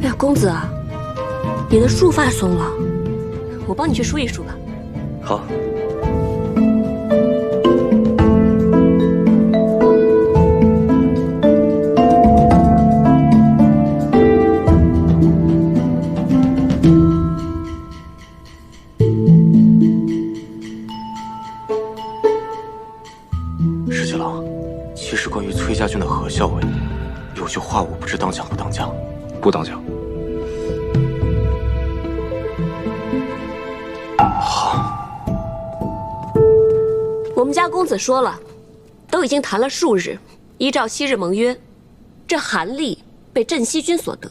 哎呀，公子啊，你的束发松了，我帮你去梳一梳吧。好。石七郎，其实关于崔家军的何校尉，有句话我不知当讲不当讲。不当讲。好。我们家公子说了，都已经谈了数日，依照昔日盟约，这韩立被镇西军所得，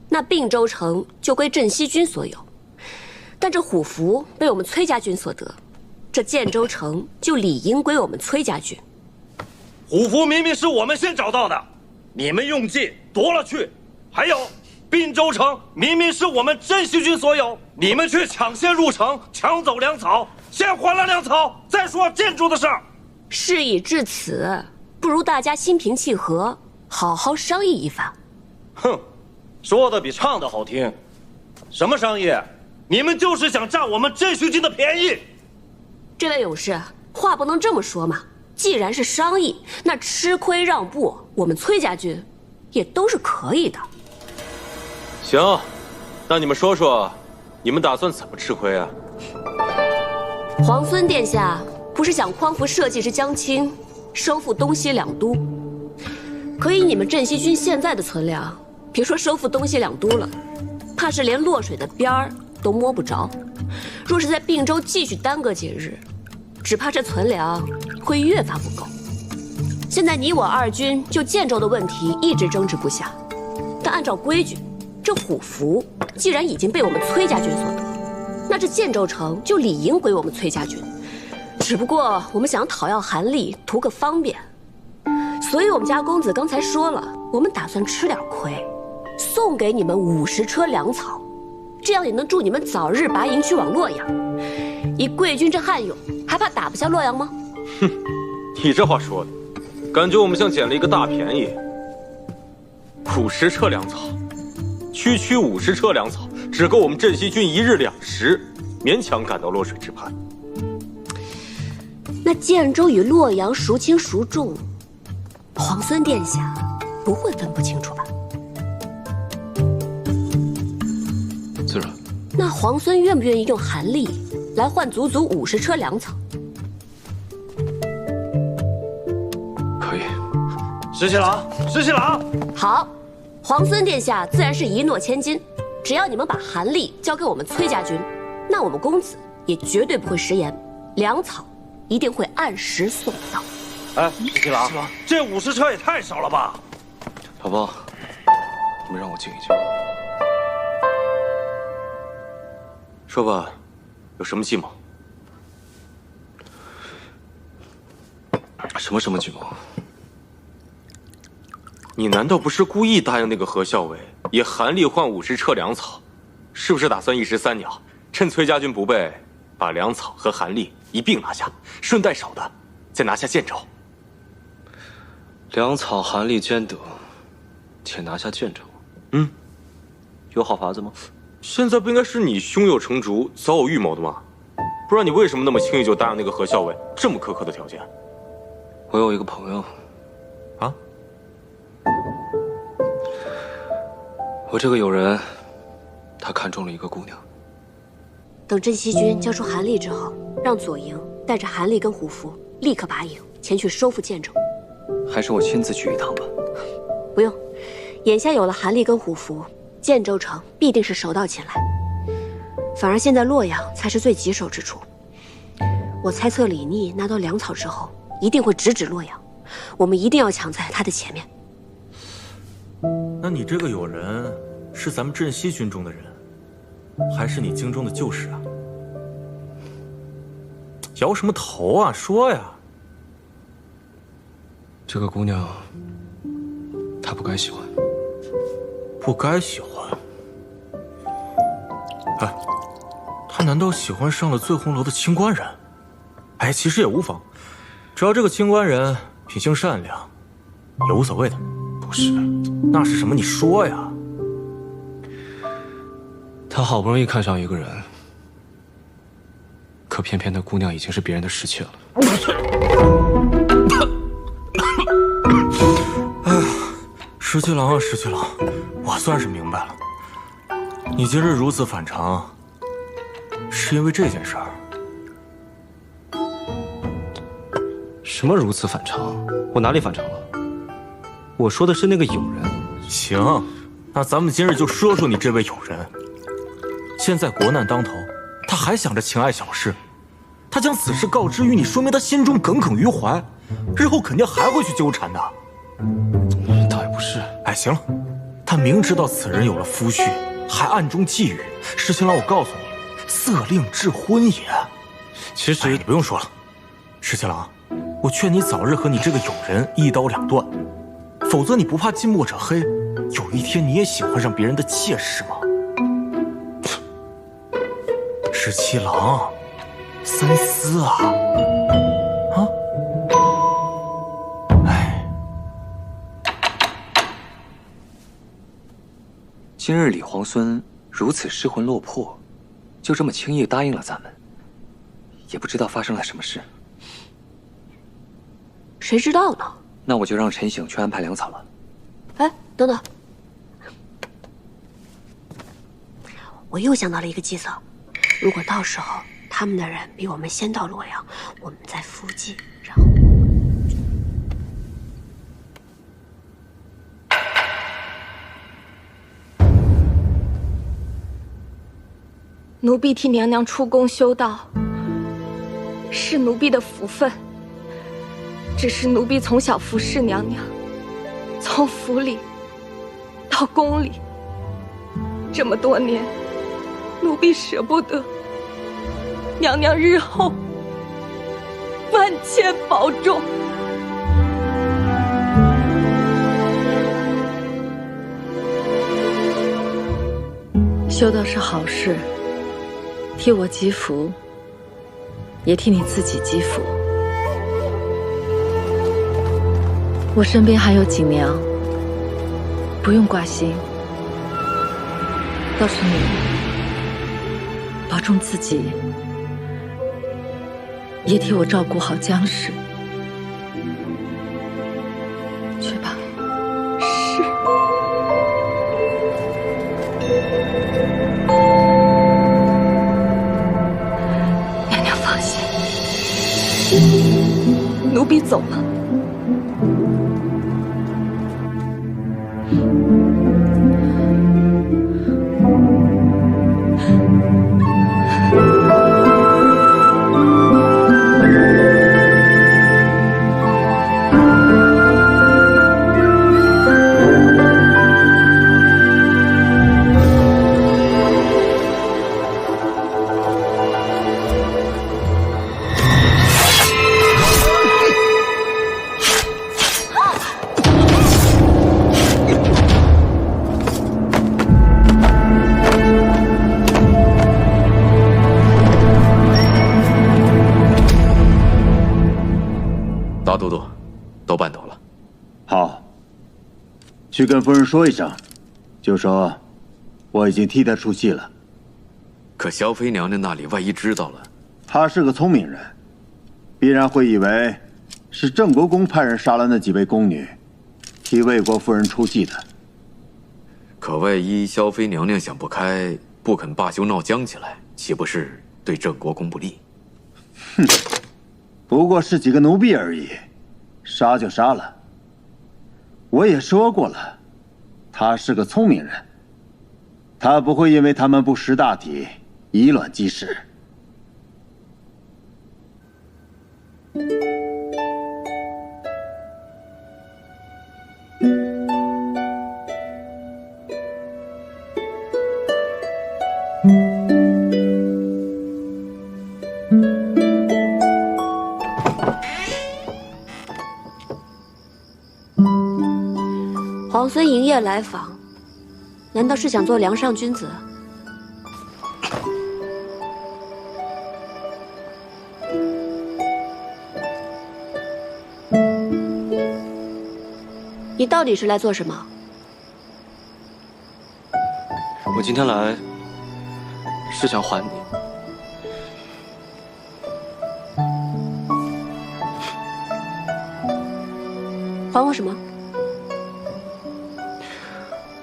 那并州城就归镇西军所有；但这虎符被我们崔家军所得，这建州城就理应归我们崔家军。虎符明明是我们先找到的，你们用计夺了去。还有，并州城明明是我们镇西军所有，你们却抢先入城，抢走粮草，先还了粮草，再说建筑的事儿。事已至此，不如大家心平气和，好好商议一番。哼，说的比唱的好听。什么商议？你们就是想占我们镇西军的便宜。这位勇士，话不能这么说嘛。既然是商议，那吃亏让步，我们崔家军也都是可以的。行，那你们说说，你们打算怎么吃亏啊？皇孙殿下不是想匡扶社稷之将倾，收复东西两都？可以你们镇西军现在的存粮，别说收复东西两都了，怕是连洛水的边儿都摸不着。若是在并州继续耽搁几日，只怕这存粮会越发不够。现在你我二军就建州的问题一直争执不下，但按照规矩，这虎符既然已经被我们崔家军所得，那这建州城就理应归我们崔家军。只不过我们想讨要韩立，图个方便，所以我们家公子刚才说了，我们打算吃点亏，送给你们50车粮草，这样也能助你们早日拔营去往洛阳。以贵军这悍勇，还怕打不下洛阳吗？哼，你这话说的，感觉我们像捡了一个大便宜。50车粮草，区50车粮草，只够我们镇西军1日2食，勉强赶到洛水之畔。那建州与洛阳孰轻孰重，皇孙殿下不会分不清楚吧？自然。那皇孙愿不愿意用韩立来换足足50车粮草？可以。石七郎，石七郎，好，皇孙殿下自然是一诺千金，只要你们把韩立交给我们崔家军，那我们公子也绝对不会食言，粮草一定会按时送到。哎，石七郎，这50车也太少了吧？老包，你们让我静一静。说吧，有什么计谋？什么计谋？你难道不是故意答应那个何校尉，以韩立换50车粮草？是不是打算一石三鸟，趁崔家军不备，把粮草和韩立一并拿下，顺带手的再拿下建州？粮草韩立兼得，且拿下建州。有好法子吗？现在不应该是你胸有成竹、早有预谋的吗？不然你为什么那么轻易就答应那个何校尉这么苛刻的条件？我有一个朋友，啊？我这个友人，他看中了一个姑娘。等镇西军交出韩立之后，让左营带着韩立跟虎符立刻拔营前去收复建州。还是我亲自去一趟吧。不用，眼下有了韩立跟虎符，建州城必定是手到擒来。反而现在洛阳才是最棘手之处。我猜测李逆拿到粮草之后，一定会直指洛阳，我们一定要抢在他的前面。那你这个友人是咱们镇西军中的人，还是你京中的旧识啊？摇什么头啊？说呀！这个姑娘，她不该喜欢。不该喜欢？哎，她难道喜欢上了醉红楼的清官人？哎，其实也无妨，只要这个清官人品性善良，也无所谓的。不是，那是什么？你说呀。他好不容易看上一个人，可偏偏那姑娘已经是别人的侍妾了。哎呀，石七郎啊，石七郎，我算是明白了，你今日如此反常，是因为这件事儿。什么如此反常？我哪里反常了？我说的是那个友人。行，那咱们今日就说说你这位友人。现在国难当头，他还想着情爱小事，他将此事告知于你，说明他心中耿耿于怀，日后肯定还会去纠缠的。倒也不是。哎，行了，他明知道此人有了夫婿，还暗中觊觎。石青郎，我告诉你，色令智昏也。其实你不用说了，石青郎，我劝你早日和你这个友人一刀两断，否则你不怕近墨者黑，有一天你也喜欢上别人的妾室吗？石七郎，三思啊！啊！哎，今日李皇孙如此失魂落魄，就这么轻易答应了咱们，也不知道发生了什么事。谁知道呢？那我就让陈醒去安排粮草了。哎，等等，我又想到了一个计策。如果到时候他们的人比我们先到洛阳，我们在附近，然后……奴婢替娘娘出宫修道，是奴婢的福分。只是奴婢从小服侍娘娘，从府里到宫里，这么多年，奴婢舍不得。娘娘日后万千保重。修道是好事，替我积福，也替你自己积福。我身边还有锦娘，不用挂心。倒是你，保重自己，也替我照顾好江氏。去吧。是。娘娘放心，奴婢走了。大都督都办妥了。好，去跟夫人说一声，就说我已经替她出气了。可萧妃娘娘那里万一知道了，她是个聪明人，必然会以为是郑国公派人杀了那几位宫女，替魏国夫人出气的。可万一萧妃娘娘想不开，不肯罢休闹僵起来，岂不是对郑国公不利？哼，不过是几个奴婢而已，杀就杀了。我也说过了，他是个聪明人，他不会因为他们不识大体，以卵击石。皇孙营夜来访，难道是想做梁上君子？你到底是来做什么？我今天来是想还你。还我什么？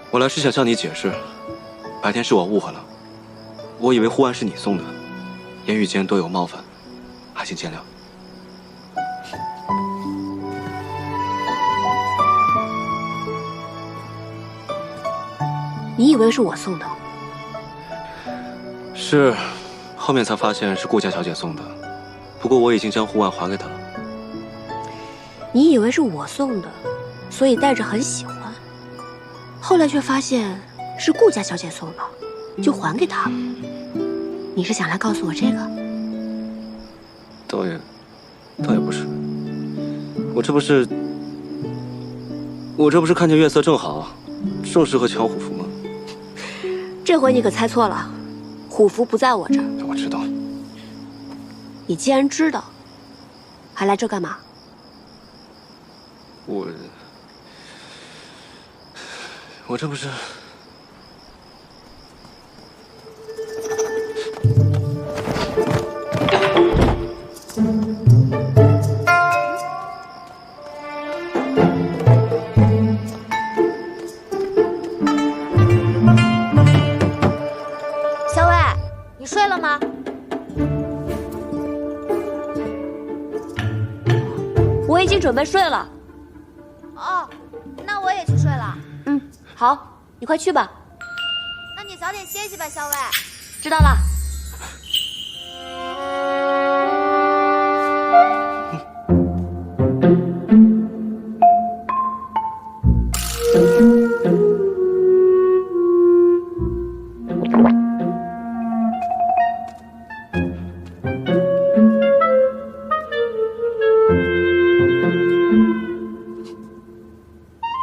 我来是想向你解释，白天是我误会了，我以为护腕是你送的，言语间多有冒犯，还请见谅。你以为是我送的？是，后面才发现是顾家小姐送的，不过我已经将护腕还给她了。你以为是我送的，所以带着很喜欢。后来却发现是顾家小姐送的，就还给她了。你是想来告诉我这个？倒也不是，我这不是看见月色正好，正适合抢虎符吗？这回你可猜错了，虎符不在我这儿。我知道。你既然知道，还来这干嘛？我这不是……小伟，你睡了吗？我已经准备睡了。哦，那我也去睡了。好，你快去吧。那你早点歇息吧，小伟。知道了。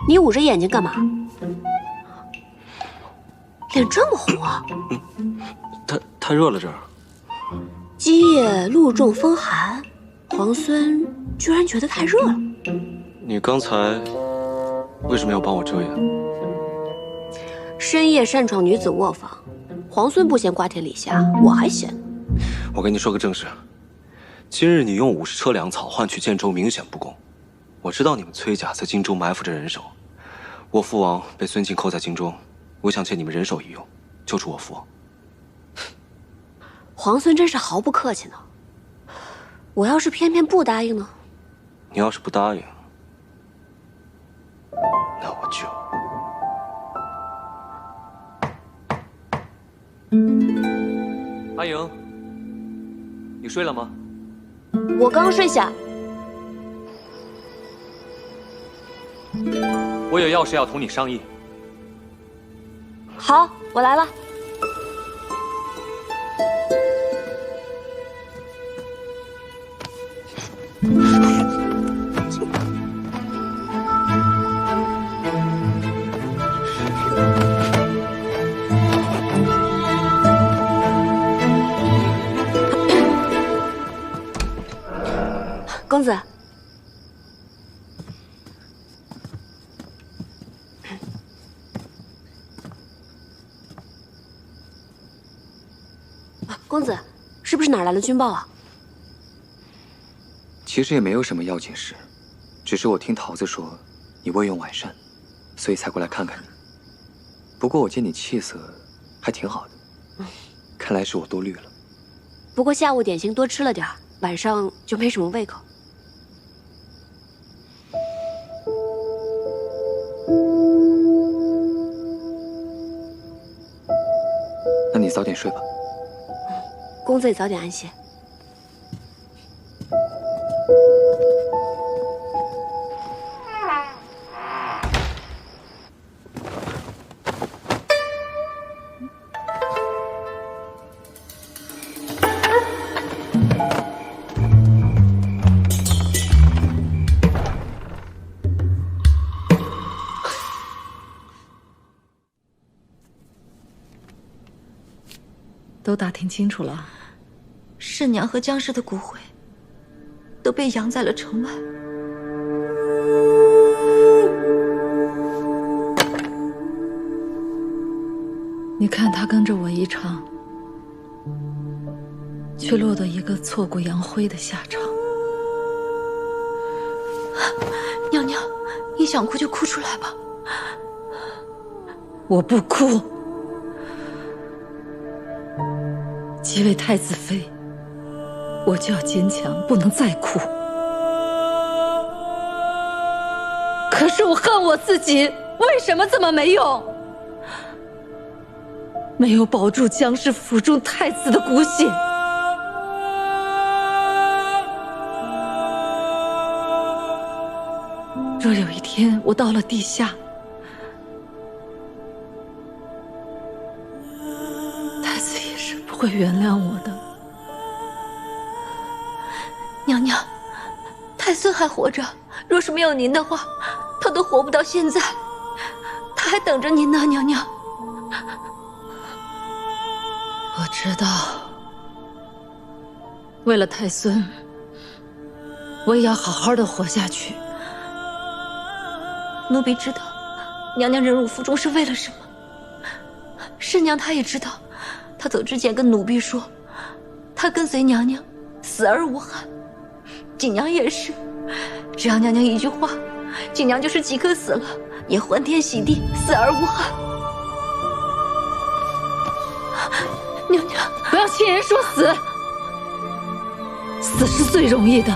你捂着眼睛干嘛？脸这么红啊！太热了这儿。基业露重风寒，皇孙居然觉得太热了。你刚才为什么要帮我遮掩？深夜擅闯女子卧房，皇孙不嫌瓜田李下，我还嫌。我跟你说个正事，今日你用50车粮草换取建州，明显不公。我知道你们崔家在荆州埋伏着人手，我父王被孙敬扣在荆州，我想借你们人手一用，救出我父王。皇孙真是毫不客气呢。我要是偏偏不答应呢？你要是不答应，那我就……阿莹，你睡了吗？我刚睡下。我有要事要同你商议。好，我来了。公子，公子，是不是哪儿来了军报啊？其实也没有什么要紧事，只是我听桃子说你未用晚膳，所以才过来看看你。不过我见你气色还挺好的，看来是我多虑了。不过下午点心多吃了点儿，晚上就没什么胃口。那你早点睡吧。公子也早点安歇。都打听清楚了，世娘和江氏的骨灰都被养在了城外。你看他跟着我一场，却落得一个挫骨扬灰的下场。娘娘，你想哭就哭出来吧。我不哭。即位太子妃，我就要坚强，不能再哭。可是我恨我自己，为什么这么没用？没有保住江氏府中太子的骨血。若有一天我到了地下，太子也是不会原谅我的。娘娘，太孙还活着，若是没有您的话，他都活不到现在。他还等着您呢，娘娘。我知道，为了太孙，我也要好好的活下去。奴婢知道，娘娘忍辱负重是为了什么。世娘她也知道，她走之前跟奴婢说，她跟随娘娘，死而无憾。锦娘也是，只要娘娘一句话，锦娘就是即刻死了，也欢天喜地，死而无憾。娘娘，不要亲人说死，死是最容易的。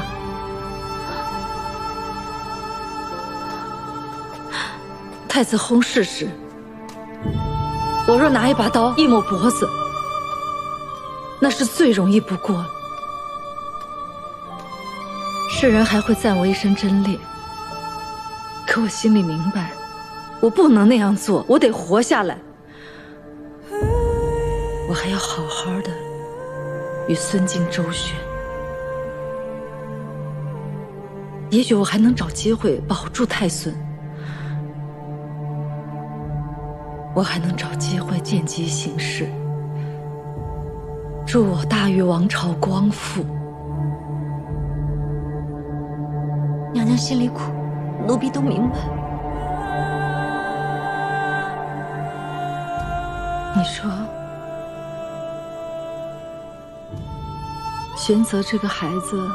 太子薨逝时，我若拿一把刀一抹脖子，那是最容易不过了。世人还会赞我一身贞烈，可我心里明白，我不能那样做，我得活下来。我还要好好的与孙敬周旋，也许我还能找机会保住太孙，我还能找机会见机行事，助我大禹王朝光复。娘娘心里苦，奴婢都明白。你说，玄泽这个孩子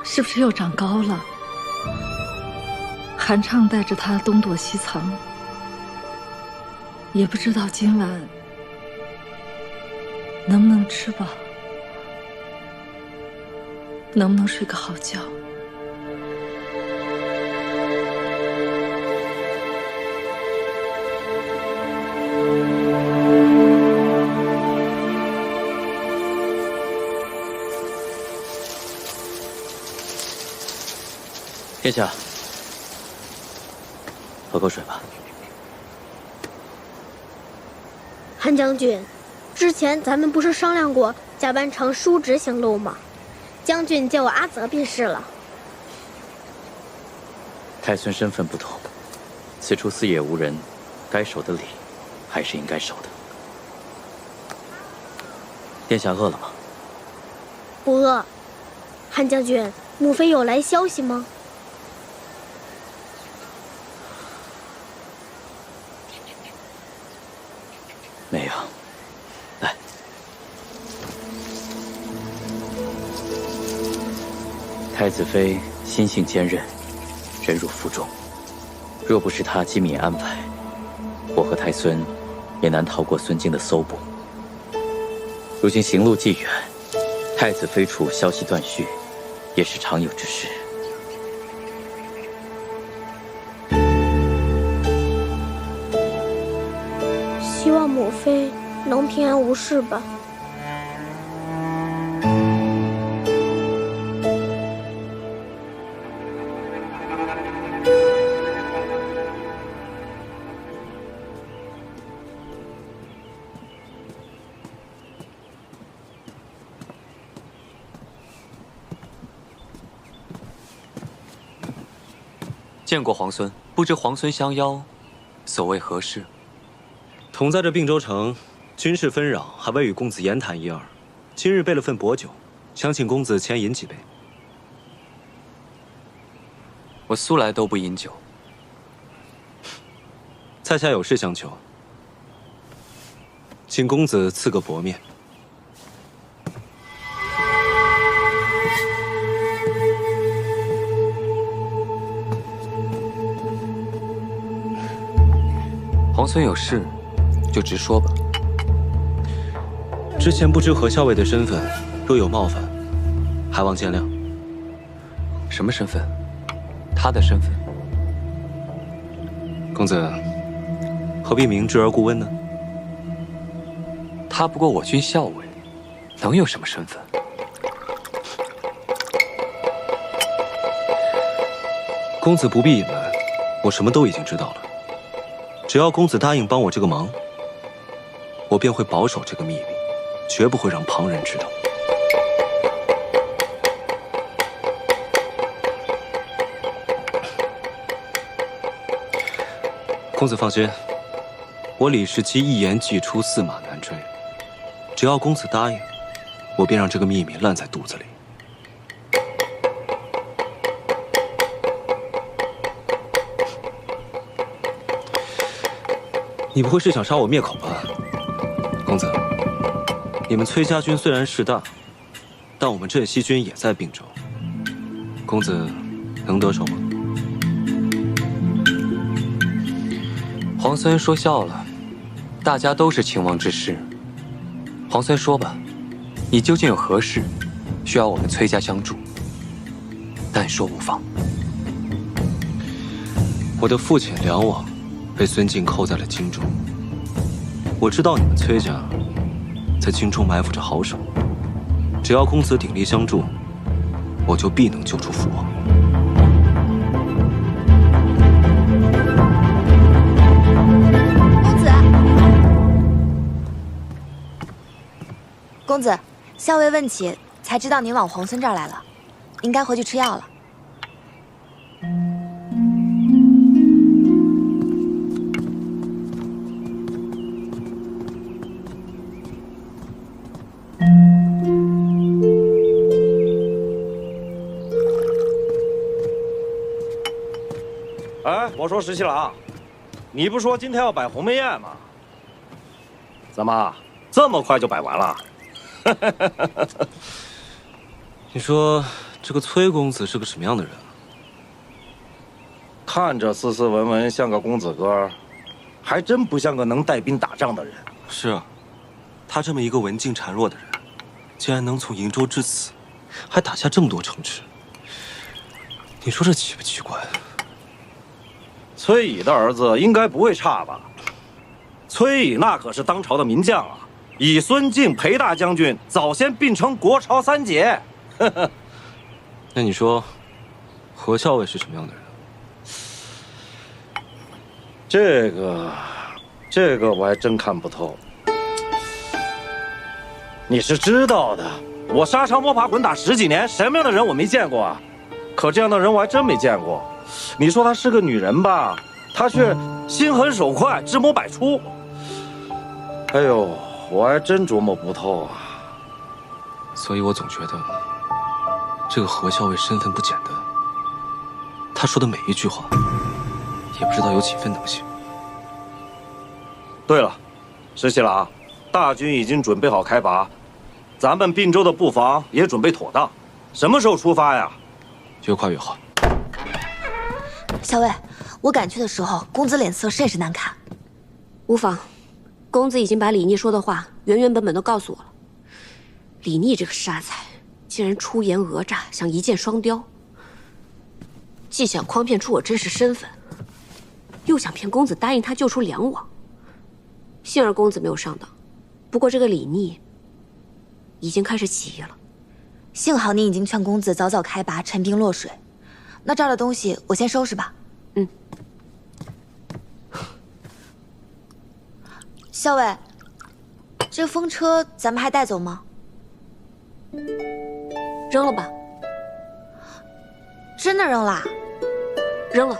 是不是又长高了？韩畅带着他东躲西藏，也不知道今晚能不能吃饱，能不能睡个好觉。殿下，喝口水吧。韩将军，之前咱们不是商量过假扮成叔侄行路吗？将军叫我阿泽便是了。太孙身份不同，此处四野无人，该守的礼还是应该守的。殿下饿了吗？不饿。韩将军，母妃有来消息吗？没有。来，太子妃心性坚韧，忍辱负重。若不是她机敏安排，我和太孙也难逃过孙敬的搜捕。如今行路既远，太子妃处消息断续，也是常有之事。希望母妃能平安无事吧。见过皇孙，不知皇孙相邀，所谓何事？同在这并州城，军事纷扰，还未与公子言谈一二。今日备了份薄酒，想请公子前饮几杯。我素来都不饮酒。在下有事相求，请公子赐个薄面。皇孙有事，就直说吧。之前不知何校尉的身份，若有冒犯，还望见谅。什么身份？他的身份？公子何必明知而故问呢？他不过我军校尉，能有什么身份？公子不必隐瞒，我什么都已经知道了。只要公子答应帮我这个忙，我便会保守这个秘密，绝不会让旁人知道。公子放心，我李世基一言既出，驷马难追。只要公子答应，我便让这个秘密烂在肚子里。你不会是想杀我灭口吧，公子？你们崔家军虽然势大，但我们镇西军也在并州。公子能得手吗？皇孙说笑了，大家都是秦王之士。皇孙说吧，你究竟有何事，需要我们崔家相助？但说无妨。我的父亲梁王被孙敬扣在了荆州。我知道你们崔家在荆州埋伏着好手，只要公子鼎力相助，我就必能救出父王。公子，校尉问起，才知道您往皇孙这儿来了，应该回去吃药了。哎，我说石七郎，你不说今天要摆鸿门宴吗？怎么这么快就摆完了？你说这个崔公子是个什么样的人啊？看着斯斯文文，像个公子哥，还真不像个能带兵打仗的人。是啊，他这么一个文静孱弱的人，竟然能从瀛州至此，还打下这么多城池。你说这奇不奇怪？崔乙的儿子应该不会差吧？崔乙那可是当朝的名将啊！以孙敬、裴大将军早先并称国朝三杰。那你说，何校尉是什么样的人？这个我还真看不透。你是知道的，我沙场摸爬滚打10几年，什么样的人我没见过啊？可这样的人我还真没见过。你说她是个女人吧，她却心狠手快，智谋百出。哎呦，我还真琢磨不透啊。所以我总觉得，这个何校尉身份不简单。他说的每一句话，也不知道有几分能行。对了，石七郎，大军已经准备好开拔，咱们并州的布防也准备妥当，什么时候出发呀？越快越好。校尉，我赶去的时候，公子脸色甚是难看。无妨，公子已经把李逆说的话原原本本都告诉我了。李逆这个傻才，竟然出言讹诈，想一箭双雕，既想诓骗出我真实身份，又想骗公子答应他救出梁王。幸而公子没有上当，不过这个李逆已经开始起义了。幸好你已经劝公子早早开拔，陈兵落水。那这儿的东西我先收拾吧。嗯。校尉，这风车咱们还带走吗？扔了吧。真的扔啦？扔了。